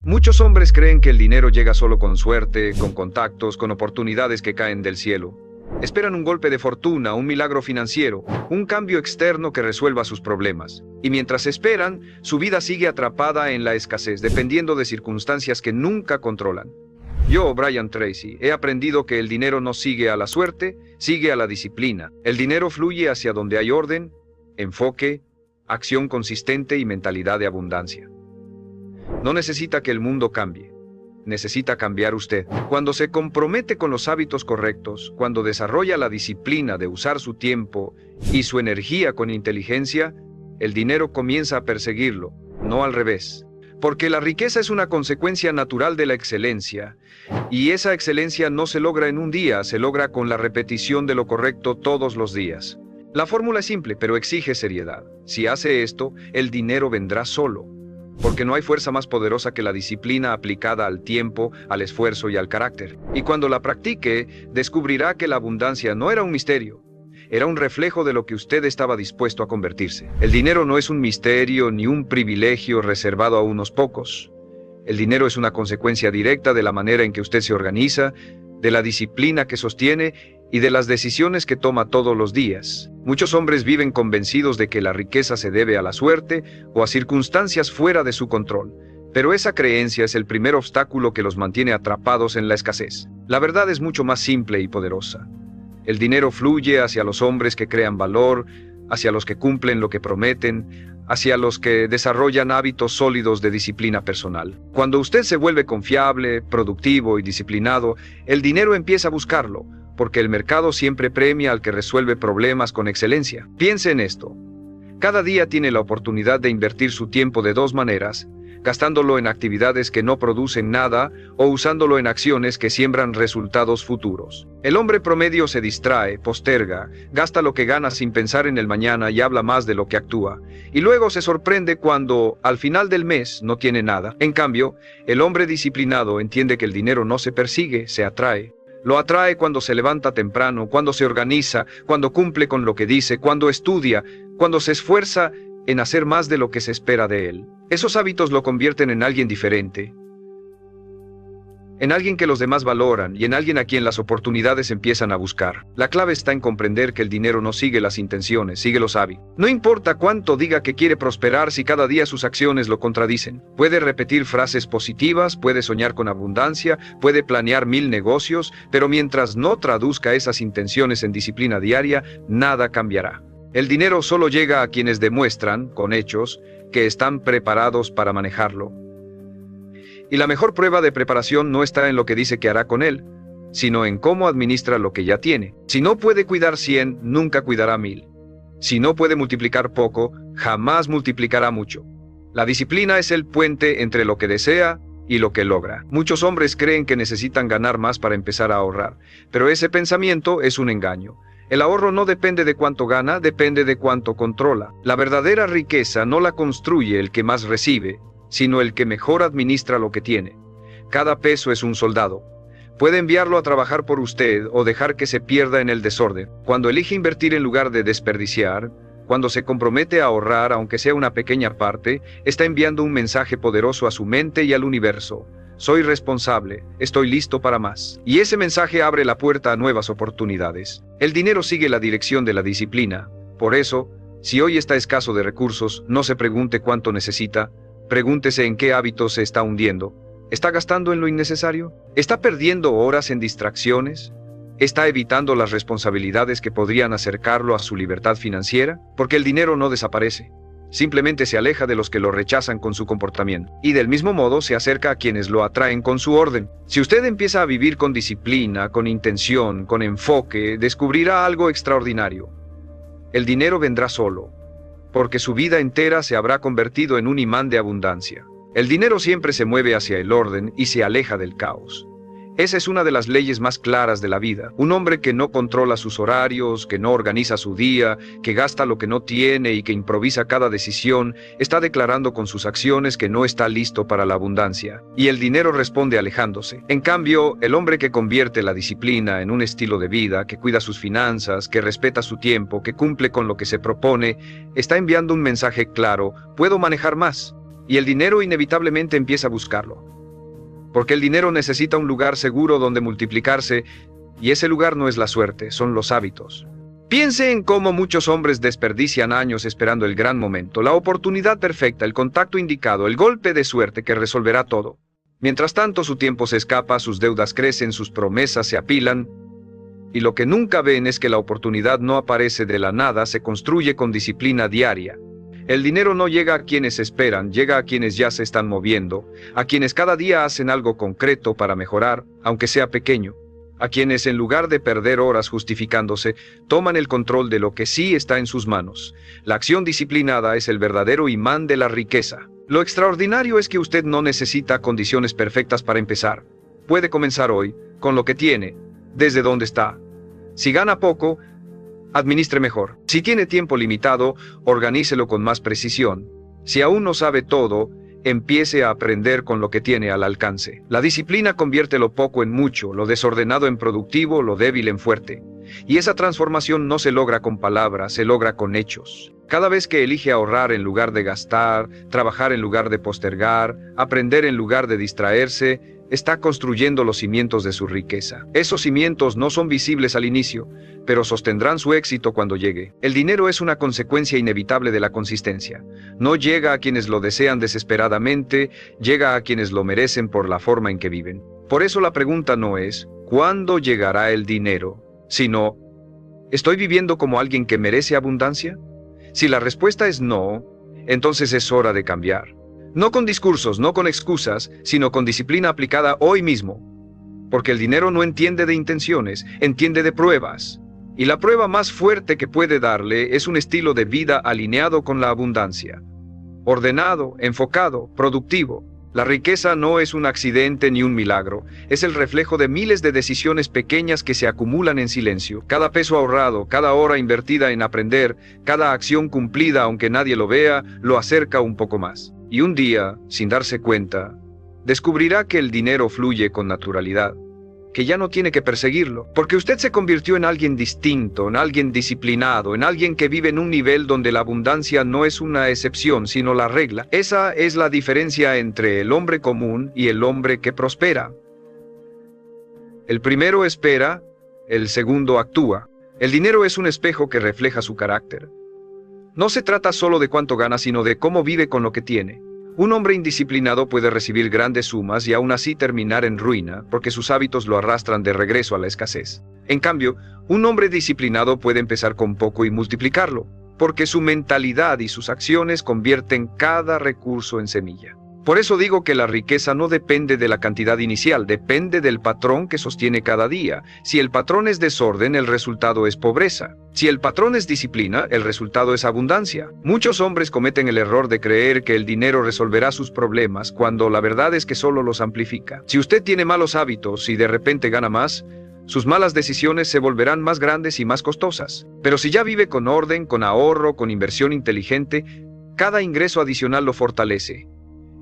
Muchos hombres creen que el dinero llega solo con suerte, con contactos, con oportunidades que caen del cielo. Esperan un golpe de fortuna, un milagro financiero, un cambio externo que resuelva sus problemas. Y mientras esperan, su vida sigue atrapada en la escasez, dependiendo de circunstancias que nunca controlan. Yo, Brian Tracy, he aprendido que el dinero no sigue a la suerte, sigue a la disciplina. El dinero fluye hacia donde hay orden, enfoque, acción consistente y mentalidad de abundancia. No necesita que el mundo cambie. Necesita cambiar usted. Cuando se compromete con los hábitos correctos, cuando desarrolla la disciplina de usar su tiempo y su energía con inteligencia, el dinero comienza a perseguirlo, no al revés. Porque la riqueza es una consecuencia natural de la excelencia, y esa excelencia no se logra en un día, se logra con la repetición de lo correcto todos los días. La fórmula es simple, pero exige seriedad. Si hace esto, el dinero vendrá solo. Porque no hay fuerza más poderosa que la disciplina aplicada al tiempo, al esfuerzo y al carácter. Y cuando la practique, descubrirá que la abundancia no era un misterio, era un reflejo de lo que usted estaba dispuesto a convertirse. El dinero no es un misterio ni un privilegio reservado a unos pocos. El dinero es una consecuencia directa de la manera en que usted se organiza, de la disciplina que sostiene y de las decisiones que toma todos los días. Muchos hombres viven convencidos de que la riqueza se debe a la suerte o a circunstancias fuera de su control, pero esa creencia es el primer obstáculo que los mantiene atrapados en la escasez. La verdad es mucho más simple y poderosa. El dinero fluye hacia los hombres que crean valor, hacia los que cumplen lo que prometen, hacia los que desarrollan hábitos sólidos de disciplina personal. Cuando usted se vuelve confiable, productivo y disciplinado, el dinero empieza a buscarlo, porque el mercado siempre premia al que resuelve problemas con excelencia. Piense en esto. Cada día tiene la oportunidad de invertir su tiempo de dos maneras, gastándolo en actividades que no producen nada o usándolo en acciones que siembran resultados futuros. El hombre promedio se distrae, posterga, gasta lo que gana sin pensar en el mañana y habla más de lo que actúa. Y luego se sorprende cuando, al final del mes, no tiene nada. En cambio, el hombre disciplinado entiende que el dinero no se persigue, se atrae. Lo atrae cuando se levanta temprano, cuando se organiza, cuando cumple con lo que dice, cuando estudia, cuando se esfuerza en hacer más de lo que se espera de él. Esos hábitos lo convierten en alguien diferente, en alguien que los demás valoran y en alguien a quien las oportunidades empiezan a buscar. La clave está en comprender que el dinero no sigue las intenciones, sigue los hábitos. No importa cuánto diga que quiere prosperar si cada día sus acciones lo contradicen. Puede repetir frases positivas, puede soñar con abundancia, puede planear 1000 negocios, pero mientras no traduzca esas intenciones en disciplina diaria, nada cambiará. El dinero solo llega a quienes demuestran, con hechos, que están preparados para manejarlo. Y la mejor prueba de preparación no está en lo que dice que hará con él, sino en cómo administra lo que ya tiene. Si no puede cuidar 100, nunca cuidará 1000. Si no puede multiplicar poco, jamás multiplicará mucho. La disciplina es el puente entre lo que desea y lo que logra. Muchos hombres creen que necesitan ganar más para empezar a ahorrar, pero ese pensamiento es un engaño. El ahorro no depende de cuánto gana, depende de cuánto controla. La verdadera riqueza no la construye el que más recibe, sino el que mejor administra lo que tiene. Cada peso es un soldado. Puede enviarlo a trabajar por usted o dejar que se pierda en el desorden. Cuando elige invertir en lugar de desperdiciar, cuando se compromete a ahorrar aunque sea una pequeña parte, está enviando un mensaje poderoso a su mente y al universo. Soy responsable, estoy listo para más. Y ese mensaje abre la puerta a nuevas oportunidades. El dinero sigue la dirección de la disciplina. Por eso, si hoy está escaso de recursos, no se pregunte cuánto necesita, pregúntese en qué hábitos se está hundiendo. ¿Está gastando en lo innecesario? ¿Está perdiendo horas en distracciones? ¿Está evitando las responsabilidades que podrían acercarlo a su libertad financiera? Porque el dinero no desaparece. Simplemente se aleja de los que lo rechazan con su comportamiento. Y del mismo modo se acerca a quienes lo atraen con su orden. Si usted empieza a vivir con disciplina, con intención, con enfoque, descubrirá algo extraordinario. El dinero vendrá solo, porque su vida entera se habrá convertido en un imán de abundancia. El dinero siempre se mueve hacia el orden y se aleja del caos. Esa es una de las leyes más claras de la vida. Un hombre que no controla sus horarios, que no organiza su día, que gasta lo que no tiene y que improvisa cada decisión, está declarando con sus acciones que no está listo para la abundancia. Y el dinero responde alejándose. En cambio, el hombre que convierte la disciplina en un estilo de vida, que cuida sus finanzas, que respeta su tiempo, que cumple con lo que se propone, está enviando un mensaje claro: puedo manejar más. y el dinero inevitablemente empieza a buscarlo. Porque el dinero necesita un lugar seguro donde multiplicarse, y ese lugar no es la suerte, son los hábitos. Piense en cómo muchos hombres desperdician años esperando el gran momento, la oportunidad perfecta, el contacto indicado, el golpe de suerte que resolverá todo. Mientras tanto, su tiempo se escapa, sus deudas crecen, sus promesas se apilan, y lo que nunca ven es que la oportunidad no aparece de la nada, se construye con disciplina diaria. El dinero no llega a quienes esperan, llega a quienes ya se están moviendo, a quienes cada día hacen algo concreto para mejorar, aunque sea pequeño. A quienes, en lugar de perder horas justificándose, toman el control de lo que sí está en sus manos. La acción disciplinada es el verdadero imán de la riqueza. Lo extraordinario es que usted no necesita condiciones perfectas para empezar. Puede comenzar hoy, con lo que tiene, desde donde está. Si gana poco, administre mejor. Si tiene tiempo limitado, organícelo con más precisión. Si aún no sabe todo, empiece a aprender con lo que tiene al alcance. La disciplina convierte lo poco en mucho, lo desordenado en productivo, lo débil en fuerte. Y esa transformación no se logra con palabras, se logra con hechos. Cada vez que elige ahorrar en lugar de gastar, trabajar en lugar de postergar, aprender en lugar de distraerse, está construyendo los cimientos de su riqueza. Esos cimientos no son visibles al inicio, pero sostendrán su éxito cuando llegue. El dinero es una consecuencia inevitable de la consistencia. No llega a quienes lo desean desesperadamente, llega a quienes lo merecen por la forma en que viven. Por eso la pregunta no es, ¿cuándo llegará el dinero?, sino, ¿estoy viviendo como alguien que merece abundancia? Si la respuesta es no, entonces es hora de cambiar. No con discursos, no con excusas, sino con disciplina aplicada hoy mismo. Porque el dinero no entiende de intenciones, entiende de pruebas. Y la prueba más fuerte que puede darle es un estilo de vida alineado con la abundancia. Ordenado, enfocado, productivo. La riqueza no es un accidente ni un milagro, es el reflejo de miles de decisiones pequeñas que se acumulan en silencio. Cada peso ahorrado, cada hora invertida en aprender, cada acción cumplida aunque nadie lo vea, lo acerca un poco más. Y un día, sin darse cuenta, descubrirá que el dinero fluye con naturalidad, que ya no tiene que perseguirlo, porque usted se convirtió en alguien distinto, en alguien disciplinado, en alguien que vive en un nivel donde la abundancia no es una excepción, sino la regla. Esa es la diferencia entre el hombre común y el hombre que prospera. El primero espera, el segundo actúa. El dinero es un espejo que refleja su carácter. No se trata solo de cuánto gana, sino de cómo vive con lo que tiene. Un hombre indisciplinado puede recibir grandes sumas y aún así terminar en ruina, porque sus hábitos lo arrastran de regreso a la escasez. En cambio, un hombre disciplinado puede empezar con poco y multiplicarlo, porque su mentalidad y sus acciones convierten cada recurso en semilla. Por eso digo que la riqueza no depende de la cantidad inicial, depende del patrón que sostiene cada día. Si el patrón es desorden, el resultado es pobreza. Si el patrón es disciplina, el resultado es abundancia. Muchos hombres cometen el error de creer que el dinero resolverá sus problemas, cuando la verdad es que solo los amplifica. Si usted tiene malos hábitos y de repente gana más, sus malas decisiones se volverán más grandes y más costosas. Pero si ya vive con orden, con ahorro, con inversión inteligente, cada ingreso adicional lo fortalece.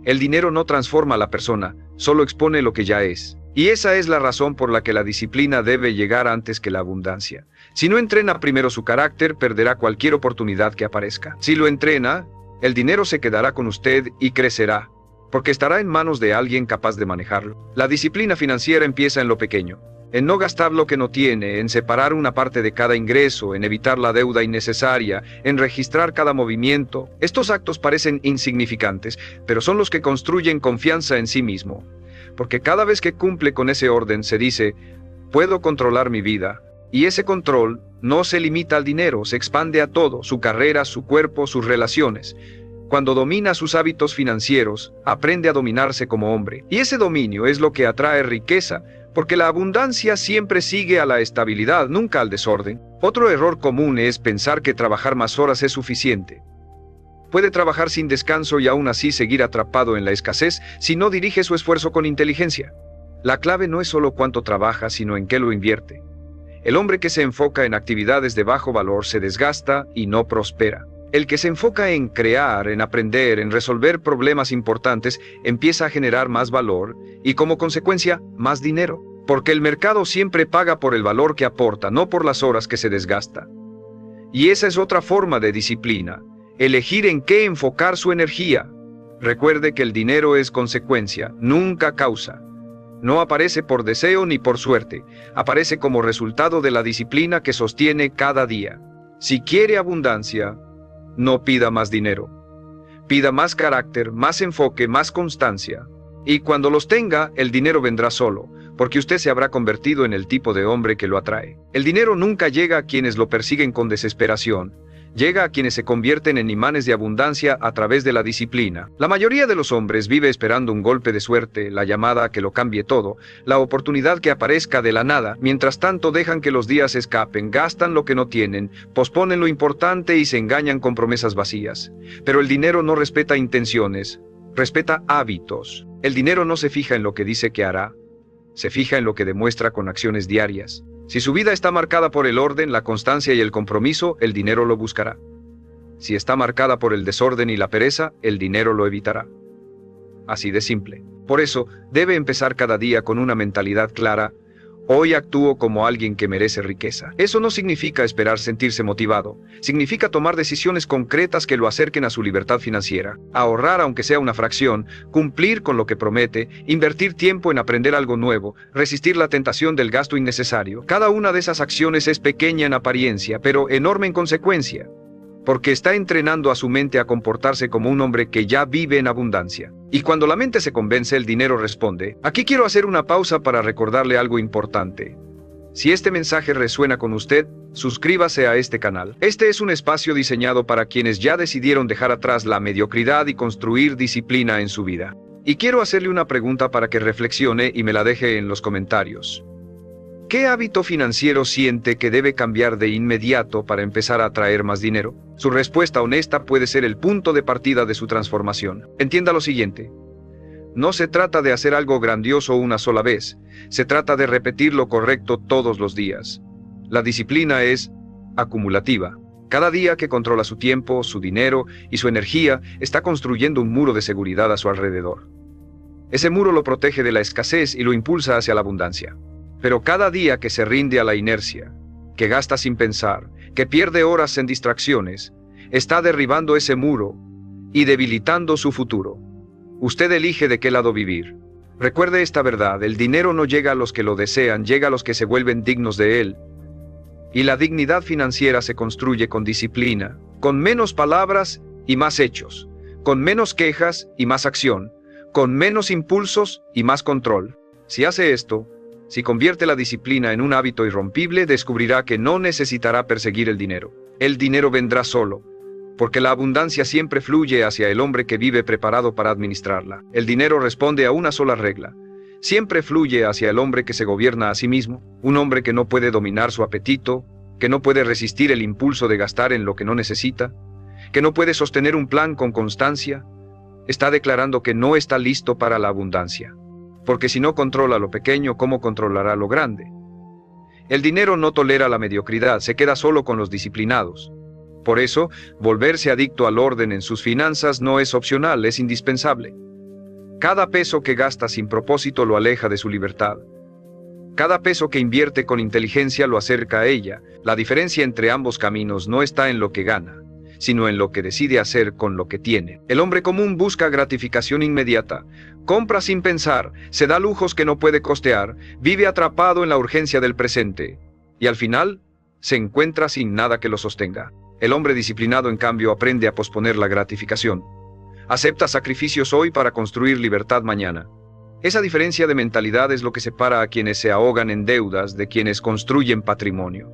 El dinero no transforma a la persona, solo expone lo que ya es. Y esa es la razón por la que la disciplina debe llegar antes que la abundancia. Si no entrena primero su carácter, perderá cualquier oportunidad que aparezca. Si lo entrena, el dinero se quedará con usted y crecerá, porque estará en manos de alguien capaz de manejarlo. La disciplina financiera empieza en lo pequeño, en no gastar lo que no tiene, en separar una parte de cada ingreso, en evitar la deuda innecesaria, en registrar cada movimiento. Estos actos parecen insignificantes, pero son los que construyen confianza en sí mismo. Porque cada vez que cumple con ese orden se dice, puedo controlar mi vida. Y ese control no se limita al dinero, se expande a todo, su carrera, su cuerpo, sus relaciones. Cuando domina sus hábitos financieros, aprende a dominarse como hombre. Y ese dominio es lo que atrae riqueza, porque la abundancia siempre sigue a la estabilidad, nunca al desorden. Otro error común es pensar que trabajar más horas es suficiente. Puede trabajar sin descanso y aún así seguir atrapado en la escasez si no dirige su esfuerzo con inteligencia. La clave no es solo cuánto trabaja, sino en qué lo invierte. El hombre que se enfoca en actividades de bajo valor se desgasta y no prospera. El que se enfoca en crear, en aprender, en resolver problemas importantes, empieza a generar más valor y, como consecuencia, más dinero. Porque el mercado siempre paga por el valor que aporta, no por las horas que se desgasta. Y esa es otra forma de disciplina, elegir en qué enfocar su energía. Recuerde que el dinero es consecuencia, nunca causa. No aparece por deseo ni por suerte, aparece como resultado de la disciplina que sostiene cada día. Si quiere abundancia, no pida más dinero. Pida más carácter, más enfoque, más constancia. Y cuando los tenga, el dinero vendrá solo, porque usted se habrá convertido en el tipo de hombre que lo atrae. El dinero nunca llega a quienes lo persiguen con desesperación. Llega a quienes se convierten en imanes de abundancia a través de la disciplina. La mayoría de los hombres vive esperando un golpe de suerte, la llamada que lo cambie todo, la oportunidad que aparezca de la nada. Mientras tanto dejan que los días escapen, gastan lo que no tienen, posponen lo importante y se engañan con promesas vacías. Pero el dinero no respeta intenciones, respeta hábitos. El dinero no se fija en lo que dice que hará, se fija en lo que demuestra con acciones diarias. Si su vida está marcada por el orden, la constancia y el compromiso, el dinero lo buscará. Si está marcada por el desorden y la pereza, el dinero lo evitará. Así de simple. Por eso, debe empezar cada día con una mentalidad clara. Hoy actúo como alguien que merece riqueza. Eso no significa esperar sentirse motivado. Significa tomar decisiones concretas que lo acerquen a su libertad financiera. Ahorrar aunque sea una fracción, cumplir con lo que promete, invertir tiempo en aprender algo nuevo, resistir la tentación del gasto innecesario. Cada una de esas acciones es pequeña en apariencia, pero enorme en consecuencia, porque está entrenando a su mente a comportarse como un hombre que ya vive en abundancia. Y cuando la mente se convence, el dinero responde. Aquí quiero hacer una pausa para recordarle algo importante. Si este mensaje resuena con usted, suscríbase a este canal. Este es un espacio diseñado para quienes ya decidieron dejar atrás la mediocridad y construir disciplina en su vida. Y quiero hacerle una pregunta para que reflexione y me la deje en los comentarios. ¿Qué hábito financiero siente que debe cambiar de inmediato para empezar a atraer más dinero? Su respuesta honesta puede ser el punto de partida de su transformación. Entienda lo siguiente. No se trata de hacer algo grandioso una sola vez, se trata de repetir lo correcto todos los días. La disciplina es acumulativa. Cada día que controla su tiempo, su dinero y su energía, está construyendo un muro de seguridad a su alrededor. Ese muro lo protege de la escasez y lo impulsa hacia la abundancia. Pero cada día que se rinde a la inercia, que gasta sin pensar, que pierde horas en distracciones, está derribando ese muro y debilitando su futuro. Usted elige de qué lado vivir. Recuerde esta verdad, el dinero no llega a los que lo desean, llega a los que se vuelven dignos de él. Y la dignidad financiera se construye con disciplina, con menos palabras y más hechos, con menos quejas y más acción, con menos impulsos y más control. Si hace esto, si convierte la disciplina en un hábito irrompible, descubrirá que no necesitará perseguir el dinero. El dinero vendrá solo, porque la abundancia siempre fluye hacia el hombre que vive preparado para administrarla. El dinero responde a una sola regla. Siempre fluye hacia el hombre que se gobierna a sí mismo, un hombre que no puede dominar su apetito, que no puede resistir el impulso de gastar en lo que no necesita, que no puede sostener un plan con constancia. Está declarando que no está listo para la abundancia. Porque si no controla lo pequeño, ¿cómo controlará lo grande? El dinero no tolera la mediocridad, se queda solo con los disciplinados. Por eso, volverse adicto al orden en sus finanzas no es opcional, es indispensable. Cada peso que gasta sin propósito lo aleja de su libertad. Cada peso que invierte con inteligencia lo acerca a ella. La diferencia entre ambos caminos no está en lo que gana, sino en lo que decide hacer con lo que tiene. El hombre común busca gratificación inmediata, compra sin pensar, se da lujos que no puede costear, vive atrapado en la urgencia del presente, y al final, se encuentra sin nada que lo sostenga. El hombre disciplinado, en cambio, aprende a posponer la gratificación. Acepta sacrificios hoy para construir libertad mañana. Esa diferencia de mentalidad es lo que separa a quienes se ahogan en deudas de quienes construyen patrimonio.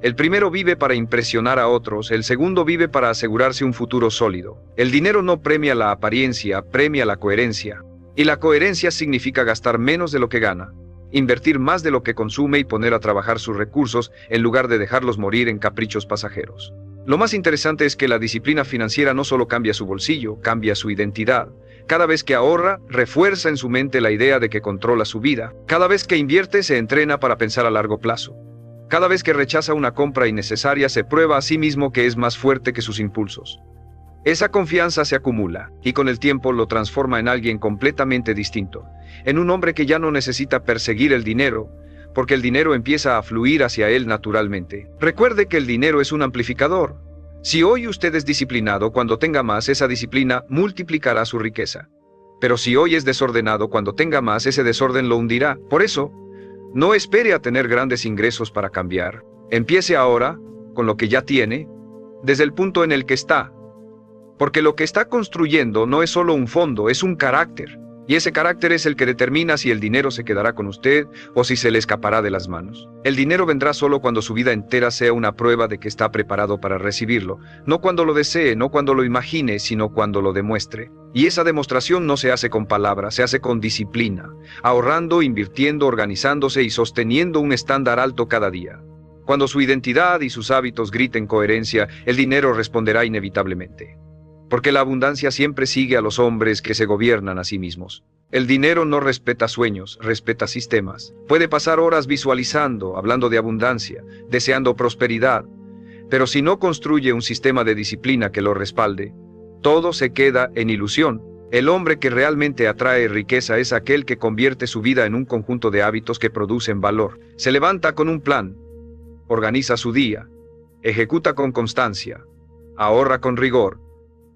El primero vive para impresionar a otros, el segundo vive para asegurarse un futuro sólido. El dinero no premia la apariencia, premia la coherencia. Y la coherencia significa gastar menos de lo que gana, invertir más de lo que consume y poner a trabajar sus recursos en lugar de dejarlos morir en caprichos pasajeros. Lo más interesante es que la disciplina financiera no solo cambia su bolsillo, cambia su identidad. Cada vez que ahorra, refuerza en su mente la idea de que controla su vida. Cada vez que invierte, se entrena para pensar a largo plazo. Cada vez que rechaza una compra innecesaria, se prueba a sí mismo que es más fuerte que sus impulsos. Esa confianza se acumula, y con el tiempo lo transforma en alguien completamente distinto, en un hombre que ya no necesita perseguir el dinero, porque el dinero empieza a fluir hacia él naturalmente. Recuerde que el dinero es un amplificador. Si hoy usted es disciplinado, cuando tenga más, esa disciplina multiplicará su riqueza. Pero si hoy es desordenado, cuando tenga más, ese desorden lo hundirá. Por eso, no espere a tener grandes ingresos para cambiar. Empiece ahora, con lo que ya tiene, desde el punto en el que está. Porque lo que está construyendo no es solo un fondo, es un carácter. Y ese carácter es el que determina si el dinero se quedará con usted o si se le escapará de las manos. El dinero vendrá solo cuando su vida entera sea una prueba de que está preparado para recibirlo. No cuando lo desee, no cuando lo imagine, sino cuando lo demuestre. Y esa demostración no se hace con palabras, se hace con disciplina, ahorrando, invirtiendo, organizándose y sosteniendo un estándar alto cada día. Cuando su identidad y sus hábitos griten coherencia, el dinero responderá inevitablemente. Porque la abundancia siempre sigue a los hombres que se gobiernan a sí mismos. El dinero no respeta sueños, respeta sistemas. Puede pasar horas visualizando, hablando de abundancia, deseando prosperidad, pero si no construye un sistema de disciplina que lo respalde, todo se queda en ilusión. El hombre que realmente atrae riqueza es aquel que convierte su vida en un conjunto de hábitos que producen valor. Se levanta con un plan, organiza su día, ejecuta con constancia, ahorra con rigor,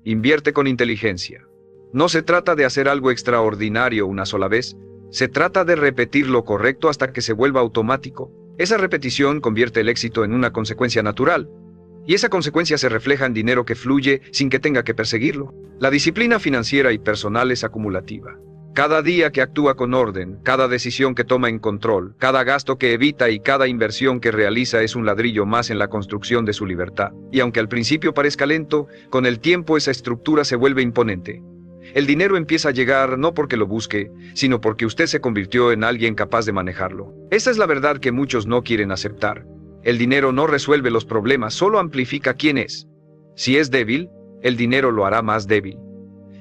invierte con inteligencia. No se trata de hacer algo extraordinario una sola vez, se trata de repetir lo correcto hasta que se vuelva automático. Esa repetición convierte el éxito en una consecuencia natural, y esa consecuencia se refleja en dinero que fluye sin que tenga que perseguirlo. La disciplina financiera y personal es acumulativa. Cada día que actúa con orden, cada decisión que toma en control, cada gasto que evita y cada inversión que realiza es un ladrillo más en la construcción de su libertad. Y aunque al principio parezca lento, con el tiempo esa estructura se vuelve imponente. El dinero empieza a llegar no porque lo busque, sino porque usted se convirtió en alguien capaz de manejarlo. Esa es la verdad que muchos no quieren aceptar. El dinero no resuelve los problemas, solo amplifica quién es. Si es débil, el dinero lo hará más débil.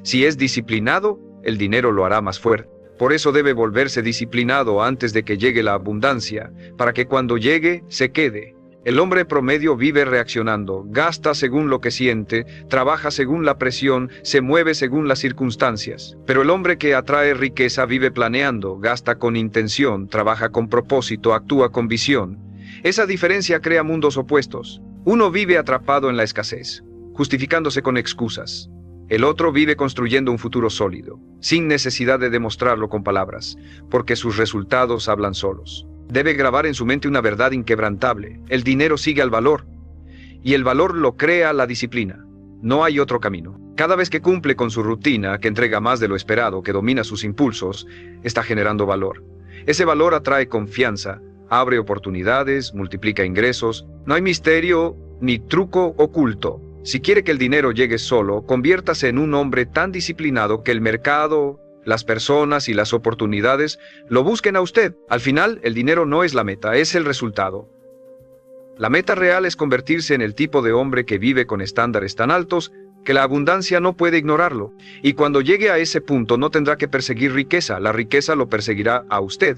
Si es disciplinado, el dinero lo hará más fuerte. Por eso debe volverse disciplinado antes de que llegue la abundancia, para que cuando llegue, se quede. El hombre promedio vive reaccionando, gasta según lo que siente, trabaja según la presión, se mueve según las circunstancias. Pero el hombre que atrae riqueza vive planeando, gasta con intención, trabaja con propósito, actúa con visión. Esa diferencia crea mundos opuestos. Uno vive atrapado en la escasez, justificándose con excusas. El otro vive construyendo un futuro sólido, sin necesidad de demostrarlo con palabras, porque sus resultados hablan solos. Debe grabar en su mente una verdad inquebrantable: el dinero sigue al valor, y el valor lo crea la disciplina. No hay otro camino. Cada vez que cumple con su rutina, que entrega más de lo esperado, que domina sus impulsos, está generando valor. Ese valor atrae confianza, abre oportunidades, multiplica ingresos. No hay misterio ni truco oculto. Si quiere que el dinero llegue solo, conviértase en un hombre tan disciplinado que el mercado, las personas y las oportunidades lo busquen a usted. Al final, el dinero no es la meta, es el resultado. La meta real es convertirse en el tipo de hombre que vive con estándares tan altos que la abundancia no puede ignorarlo. Y cuando llegue a ese punto no tendrá que perseguir riqueza, la riqueza lo perseguirá a usted.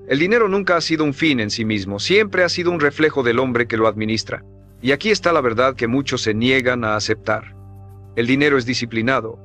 El dinero nunca ha sido un fin en sí mismo, siempre ha sido un reflejo del hombre que lo administra. Y aquí está la verdad que muchos se niegan a aceptar. El dinero es disciplinado,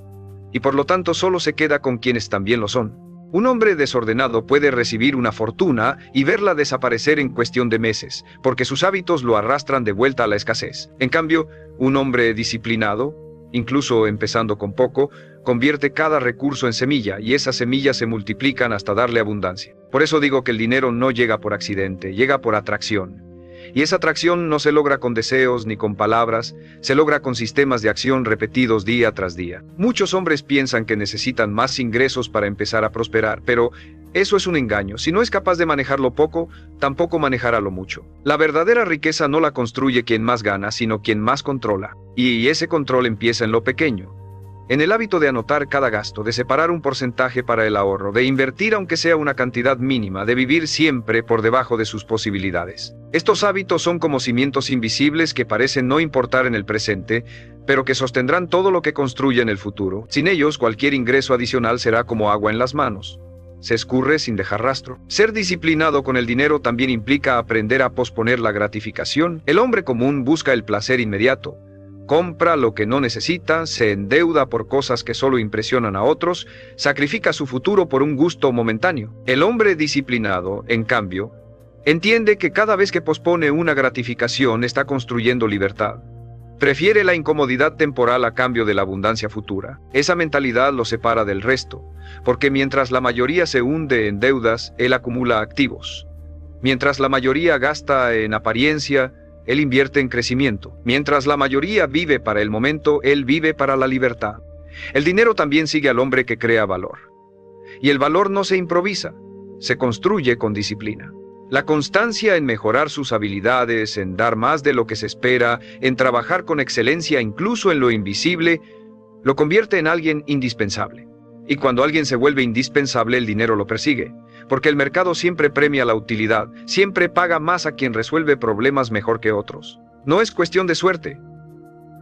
y por lo tanto solo se queda con quienes también lo son. Un hombre desordenado puede recibir una fortuna y verla desaparecer en cuestión de meses, porque sus hábitos lo arrastran de vuelta a la escasez. En cambio, un hombre disciplinado, incluso empezando con poco, convierte cada recurso en semilla, y esas semillas se multiplican hasta darle abundancia. Por eso digo que el dinero no llega por accidente, llega por atracción. Y esa atracción no se logra con deseos ni con palabras, se logra con sistemas de acción repetidos día tras día. Muchos hombres piensan que necesitan más ingresos para empezar a prosperar, pero eso es un engaño. Si no es capaz de manejar lo poco, tampoco manejará lo mucho. La verdadera riqueza no la construye quien más gana, sino quien más controla. Y ese control empieza en lo pequeño. En el hábito de anotar cada gasto, de separar un porcentaje para el ahorro, de invertir aunque sea una cantidad mínima, de vivir siempre por debajo de sus posibilidades. Estos hábitos son como cimientos invisibles que parecen no importar en el presente, pero que sostendrán todo lo que construya en el futuro. Sin ellos, cualquier ingreso adicional será como agua en las manos. Se escurre sin dejar rastro. Ser disciplinado con el dinero también implica aprender a posponer la gratificación. El hombre común busca el placer inmediato. Compra lo que no necesita, se endeuda por cosas que solo impresionan a otros, sacrifica su futuro por un gusto momentáneo. El hombre disciplinado, en cambio, entiende que cada vez que pospone una gratificación está construyendo libertad. Prefiere la incomodidad temporal a cambio de la abundancia futura. Esa mentalidad lo separa del resto, porque mientras la mayoría se hunde en deudas, él acumula activos. Mientras la mayoría gasta en apariencia, él invierte en crecimiento. Mientras la mayoría vive para el momento, él vive para la libertad. El dinero también sigue al hombre que crea valor. Y el valor no se improvisa, se construye con disciplina. La constancia en mejorar sus habilidades, en dar más de lo que se espera, en trabajar con excelencia incluso en lo invisible, lo convierte en alguien indispensable. Y cuando alguien se vuelve indispensable, el dinero lo persigue, porque el mercado siempre premia la utilidad, siempre paga más a quien resuelve problemas mejor que otros. No es cuestión de suerte.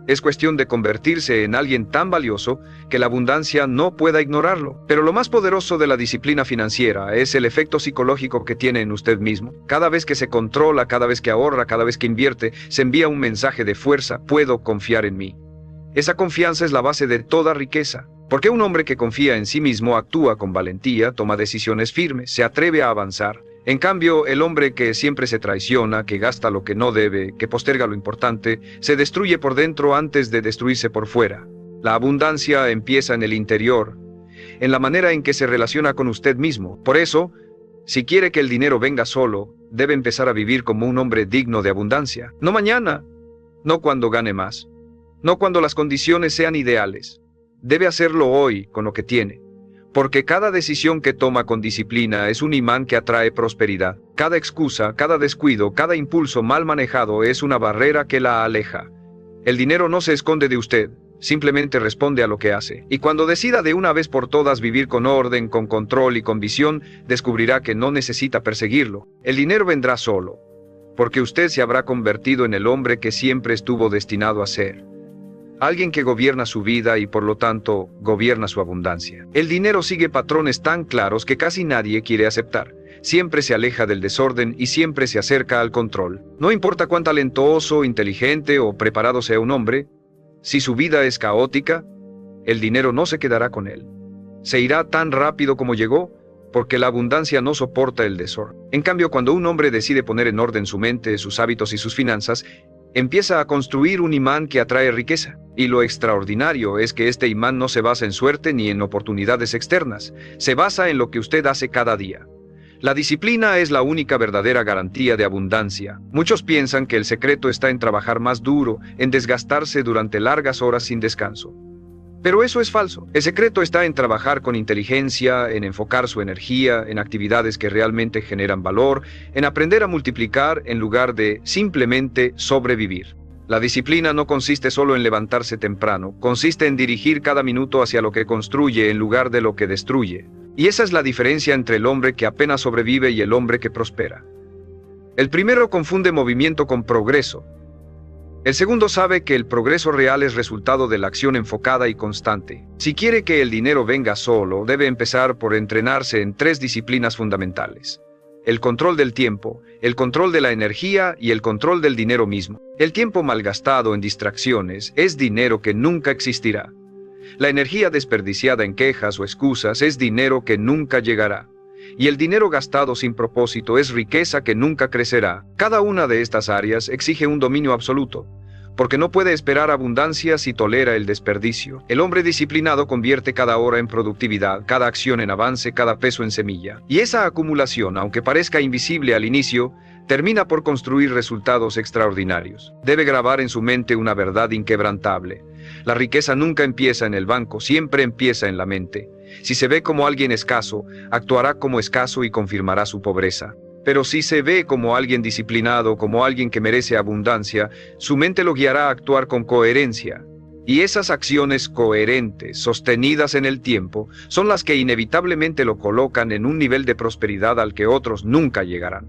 Es cuestión de convertirse en alguien tan valioso que la abundancia no pueda ignorarlo. Pero lo más poderoso de la disciplina financiera es el efecto psicológico que tiene en usted mismo. Cada vez que se controla, cada vez que ahorra, cada vez que invierte, se envía un mensaje de fuerza: puedo confiar en mí. Esa confianza es la base de toda riqueza. Porque un hombre que confía en sí mismo actúa con valentía, toma decisiones firmes, se atreve a avanzar. En cambio, el hombre que siempre se traiciona, que gasta lo que no debe, que posterga lo importante, se destruye por dentro antes de destruirse por fuera. La abundancia empieza en el interior, en la manera en que se relaciona con usted mismo. Por eso, si quiere que el dinero venga solo, debe empezar a vivir como un hombre digno de abundancia. No mañana, no cuando gane más, no cuando las condiciones sean ideales. Debe hacerlo hoy con lo que tiene. Porque cada decisión que toma con disciplina es un imán que atrae prosperidad. Cada excusa, cada descuido, cada impulso mal manejado es una barrera que la aleja. El dinero no se esconde de usted, simplemente responde a lo que hace. Y cuando decida de una vez por todas vivir con orden, con control y con visión, descubrirá que no necesita perseguirlo. El dinero vendrá solo, porque usted se habrá convertido en el hombre que siempre estuvo destinado a ser. Alguien que gobierna su vida y por lo tanto gobierna su abundancia. El dinero sigue patrones tan claros que casi nadie quiere aceptar. Siempre se aleja del desorden y siempre se acerca al control. No importa cuán talentoso, inteligente o preparado sea un hombre, si su vida es caótica, el dinero no se quedará con él. Se irá tan rápido como llegó, porque la abundancia no soporta el desorden. En cambio, cuando un hombre decide poner en orden su mente, sus hábitos y sus finanzas, empieza a construir un imán que atrae riqueza. Y lo extraordinario es que este imán no se basa en suerte ni en oportunidades externas, se basa en lo que usted hace cada día. La disciplina es la única verdadera garantía de abundancia. Muchos piensan que el secreto está en trabajar más duro, en desgastarse durante largas horas sin descanso. Pero eso es falso. El secreto está en trabajar con inteligencia, en enfocar su energía, en actividades que realmente generan valor, en aprender a multiplicar en lugar de simplemente sobrevivir. La disciplina no consiste solo en levantarse temprano, consiste en dirigir cada minuto hacia lo que construye en lugar de lo que destruye. Y esa es la diferencia entre el hombre que apenas sobrevive y el hombre que prospera. El primero confunde movimiento con progreso. El segundo sabe que el progreso real es resultado de la acción enfocada y constante. Si quiere que el dinero venga solo, debe empezar por entrenarse en 3 disciplinas fundamentales: el control del tiempo, el control de la energía y el control del dinero mismo. El tiempo malgastado en distracciones es dinero que nunca existirá. La energía desperdiciada en quejas o excusas es dinero que nunca llegará. Y el dinero gastado sin propósito es riqueza que nunca crecerá. Cada una de estas áreas exige un dominio absoluto, porque no puede esperar abundancia si tolera el desperdicio. El hombre disciplinado convierte cada hora en productividad, cada acción en avance, cada peso en semilla. Y esa acumulación, aunque parezca invisible al inicio, termina por construir resultados extraordinarios. Debe grabar en su mente una verdad inquebrantable. La riqueza nunca empieza en el banco, siempre empieza en la mente. Si se ve como alguien escaso, actuará como escaso y confirmará su pobreza. Pero si se ve como alguien disciplinado, como alguien que merece abundancia, su mente lo guiará a actuar con coherencia. Y esas acciones coherentes, sostenidas en el tiempo, son las que inevitablemente lo colocan en un nivel de prosperidad al que otros nunca llegarán.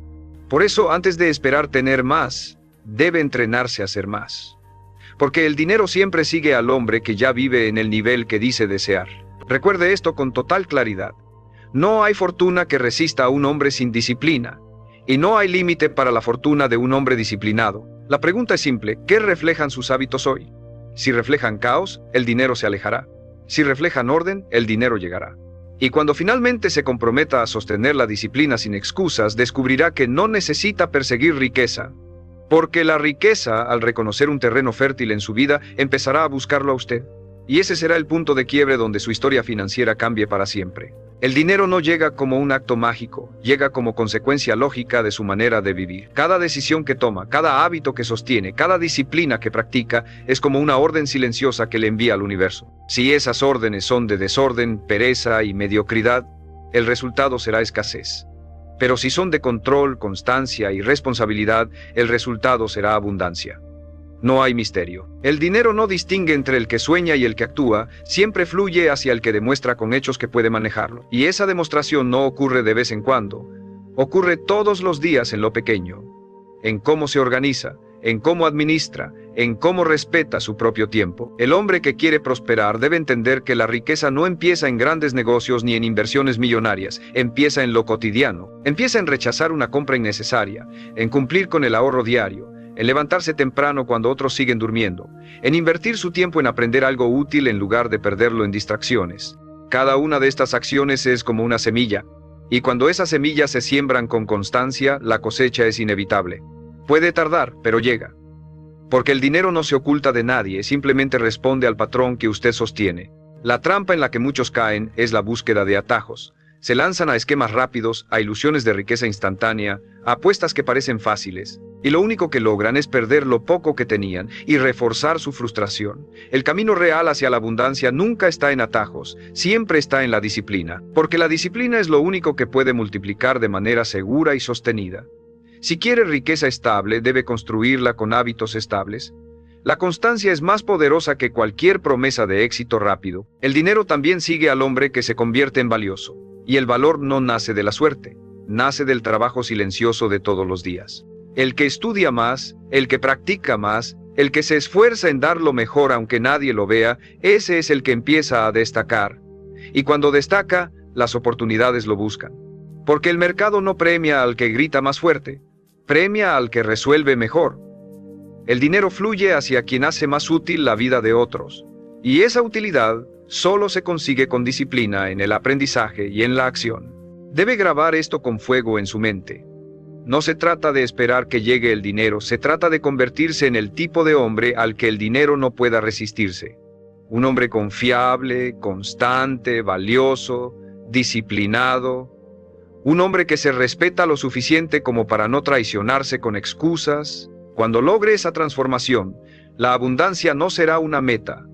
Por eso, antes de esperar tener más, debe entrenarse a ser más. Porque el dinero siempre sigue al hombre que ya vive en el nivel que dice desear. Recuerde esto con total claridad. No hay fortuna que resista a un hombre sin disciplina. Y no hay límite para la fortuna de un hombre disciplinado. La pregunta es simple: ¿qué reflejan sus hábitos hoy? Si reflejan caos, el dinero se alejará. Si reflejan orden, el dinero llegará. Y cuando finalmente se comprometa a sostener la disciplina sin excusas, descubrirá que no necesita perseguir riqueza. Porque la riqueza, al reconocer un terreno fértil en su vida, empezará a buscarlo a usted. Y ese será el punto de quiebre donde su historia financiera cambie para siempre. El dinero no llega como un acto mágico, llega como consecuencia lógica de su manera de vivir. Cada decisión que toma, cada hábito que sostiene, cada disciplina que practica, es como una orden silenciosa que le envía al universo. Si esas órdenes son de desorden, pereza y mediocridad, el resultado será escasez. Pero si son de control, constancia y responsabilidad, el resultado será abundancia. No hay misterio. El dinero no distingue entre el que sueña y el que actúa, siempre fluye hacia el que demuestra con hechos que puede manejarlo. Y esa demostración no ocurre de vez en cuando, ocurre todos los días en lo pequeño, en cómo se organiza, en cómo administra, en cómo respeta su propio tiempo. El hombre que quiere prosperar debe entender que la riqueza no empieza en grandes negocios ni en inversiones millonarias, empieza en lo cotidiano, empieza en rechazar una compra innecesaria, en cumplir con el ahorro diario, en levantarse temprano cuando otros siguen durmiendo, en invertir su tiempo en aprender algo útil en lugar de perderlo en distracciones. Cada una de estas acciones es como una semilla, y cuando esas semillas se siembran con constancia, la cosecha es inevitable. Puede tardar, pero llega. Porque el dinero no se oculta de nadie, simplemente responde al patrón que usted sostiene. La trampa en la que muchos caen es la búsqueda de atajos. Se lanzan a esquemas rápidos, a ilusiones de riqueza instantánea, a apuestas que parecen fáciles, y lo único que logran es perder lo poco que tenían y reforzar su frustración. El camino real hacia la abundancia nunca está en atajos, siempre está en la disciplina, porque la disciplina es lo único que puede multiplicar de manera segura y sostenida. Si quiere riqueza estable, debe construirla con hábitos estables. La constancia es más poderosa que cualquier promesa de éxito rápido. El dinero también sigue al hombre que se convierte en valioso. Y el valor no nace de la suerte, nace del trabajo silencioso de todos los días. El que estudia más, el que practica más, el que se esfuerza en dar lo mejor aunque nadie lo vea, ese es el que empieza a destacar. Y cuando destaca, las oportunidades lo buscan. Porque el mercado no premia al que grita más fuerte, premia al que resuelve mejor. El dinero fluye hacia quien hace más útil la vida de otros. Y esa utilidad solo se consigue con disciplina en el aprendizaje y en la acción. Debe grabar esto con fuego en su mente. No se trata de esperar que llegue el dinero, se trata de convertirse en el tipo de hombre al que el dinero no pueda resistirse. Un hombre confiable, constante, valioso, disciplinado. Un hombre que se respeta lo suficiente como para no traicionarse con excusas. Cuando logre esa transformación, la abundancia no será una meta,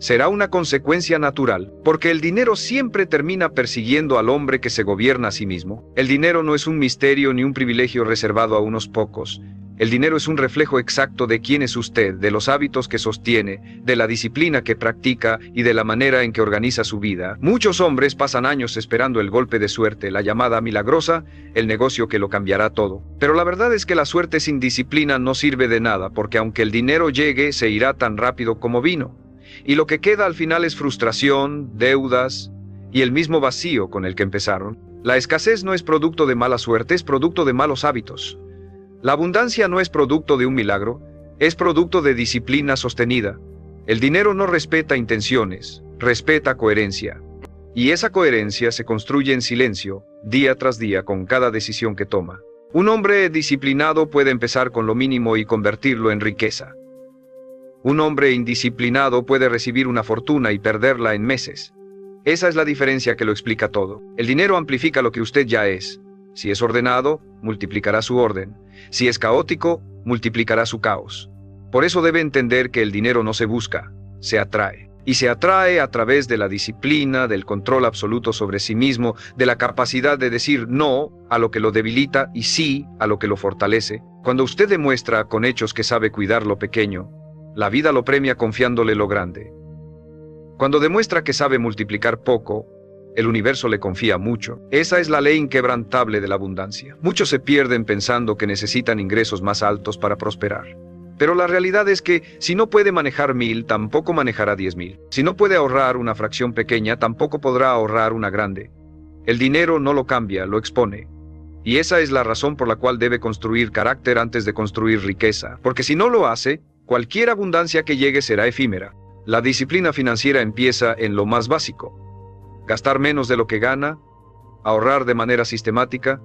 será una consecuencia natural, porque el dinero siempre termina persiguiendo al hombre que se gobierna a sí mismo. El dinero no es un misterio ni un privilegio reservado a unos pocos. El dinero es un reflejo exacto de quién es usted, de los hábitos que sostiene, de la disciplina que practica y de la manera en que organiza su vida. Muchos hombres pasan años esperando el golpe de suerte, la llamada milagrosa, el negocio que lo cambiará todo. Pero la verdad es que la suerte sin disciplina no sirve de nada, porque aunque el dinero llegue, se irá tan rápido como vino. Y lo que queda al final es frustración, deudas y el mismo vacío con el que empezaron. La escasez no es producto de mala suerte, es producto de malos hábitos. La abundancia no es producto de un milagro, es producto de disciplina sostenida. El dinero no respeta intenciones, respeta coherencia. Y esa coherencia se construye en silencio, día tras día, con cada decisión que toma. Un hombre disciplinado puede empezar con lo mínimo y convertirlo en riqueza. Un hombre indisciplinado puede recibir una fortuna y perderla en meses. Esa es la diferencia que lo explica todo. El dinero amplifica lo que usted ya es. Si es ordenado, multiplicará su orden. Si es caótico, multiplicará su caos. Por eso debe entender que el dinero no se busca, se atrae. Y se atrae a través de la disciplina, del control absoluto sobre sí mismo, de la capacidad de decir no a lo que lo debilita y sí a lo que lo fortalece. Cuando usted demuestra con hechos que sabe cuidar lo pequeño, la vida lo premia confiándole lo grande. Cuando demuestra que sabe multiplicar poco, el universo le confía mucho. Esa es la ley inquebrantable de la abundancia. Muchos se pierden pensando que necesitan ingresos más altos para prosperar. Pero la realidad es que si no puede manejar 1000, tampoco manejará 10,000. Si no puede ahorrar una fracción pequeña, tampoco podrá ahorrar una grande. El dinero no lo cambia, lo expone. Y esa es la razón por la cual debe construir carácter antes de construir riqueza. Porque si no lo hace, cualquier abundancia que llegue será efímera. La disciplina financiera empieza en lo más básico. Gastar menos de lo que gana, ahorrar de manera sistemática,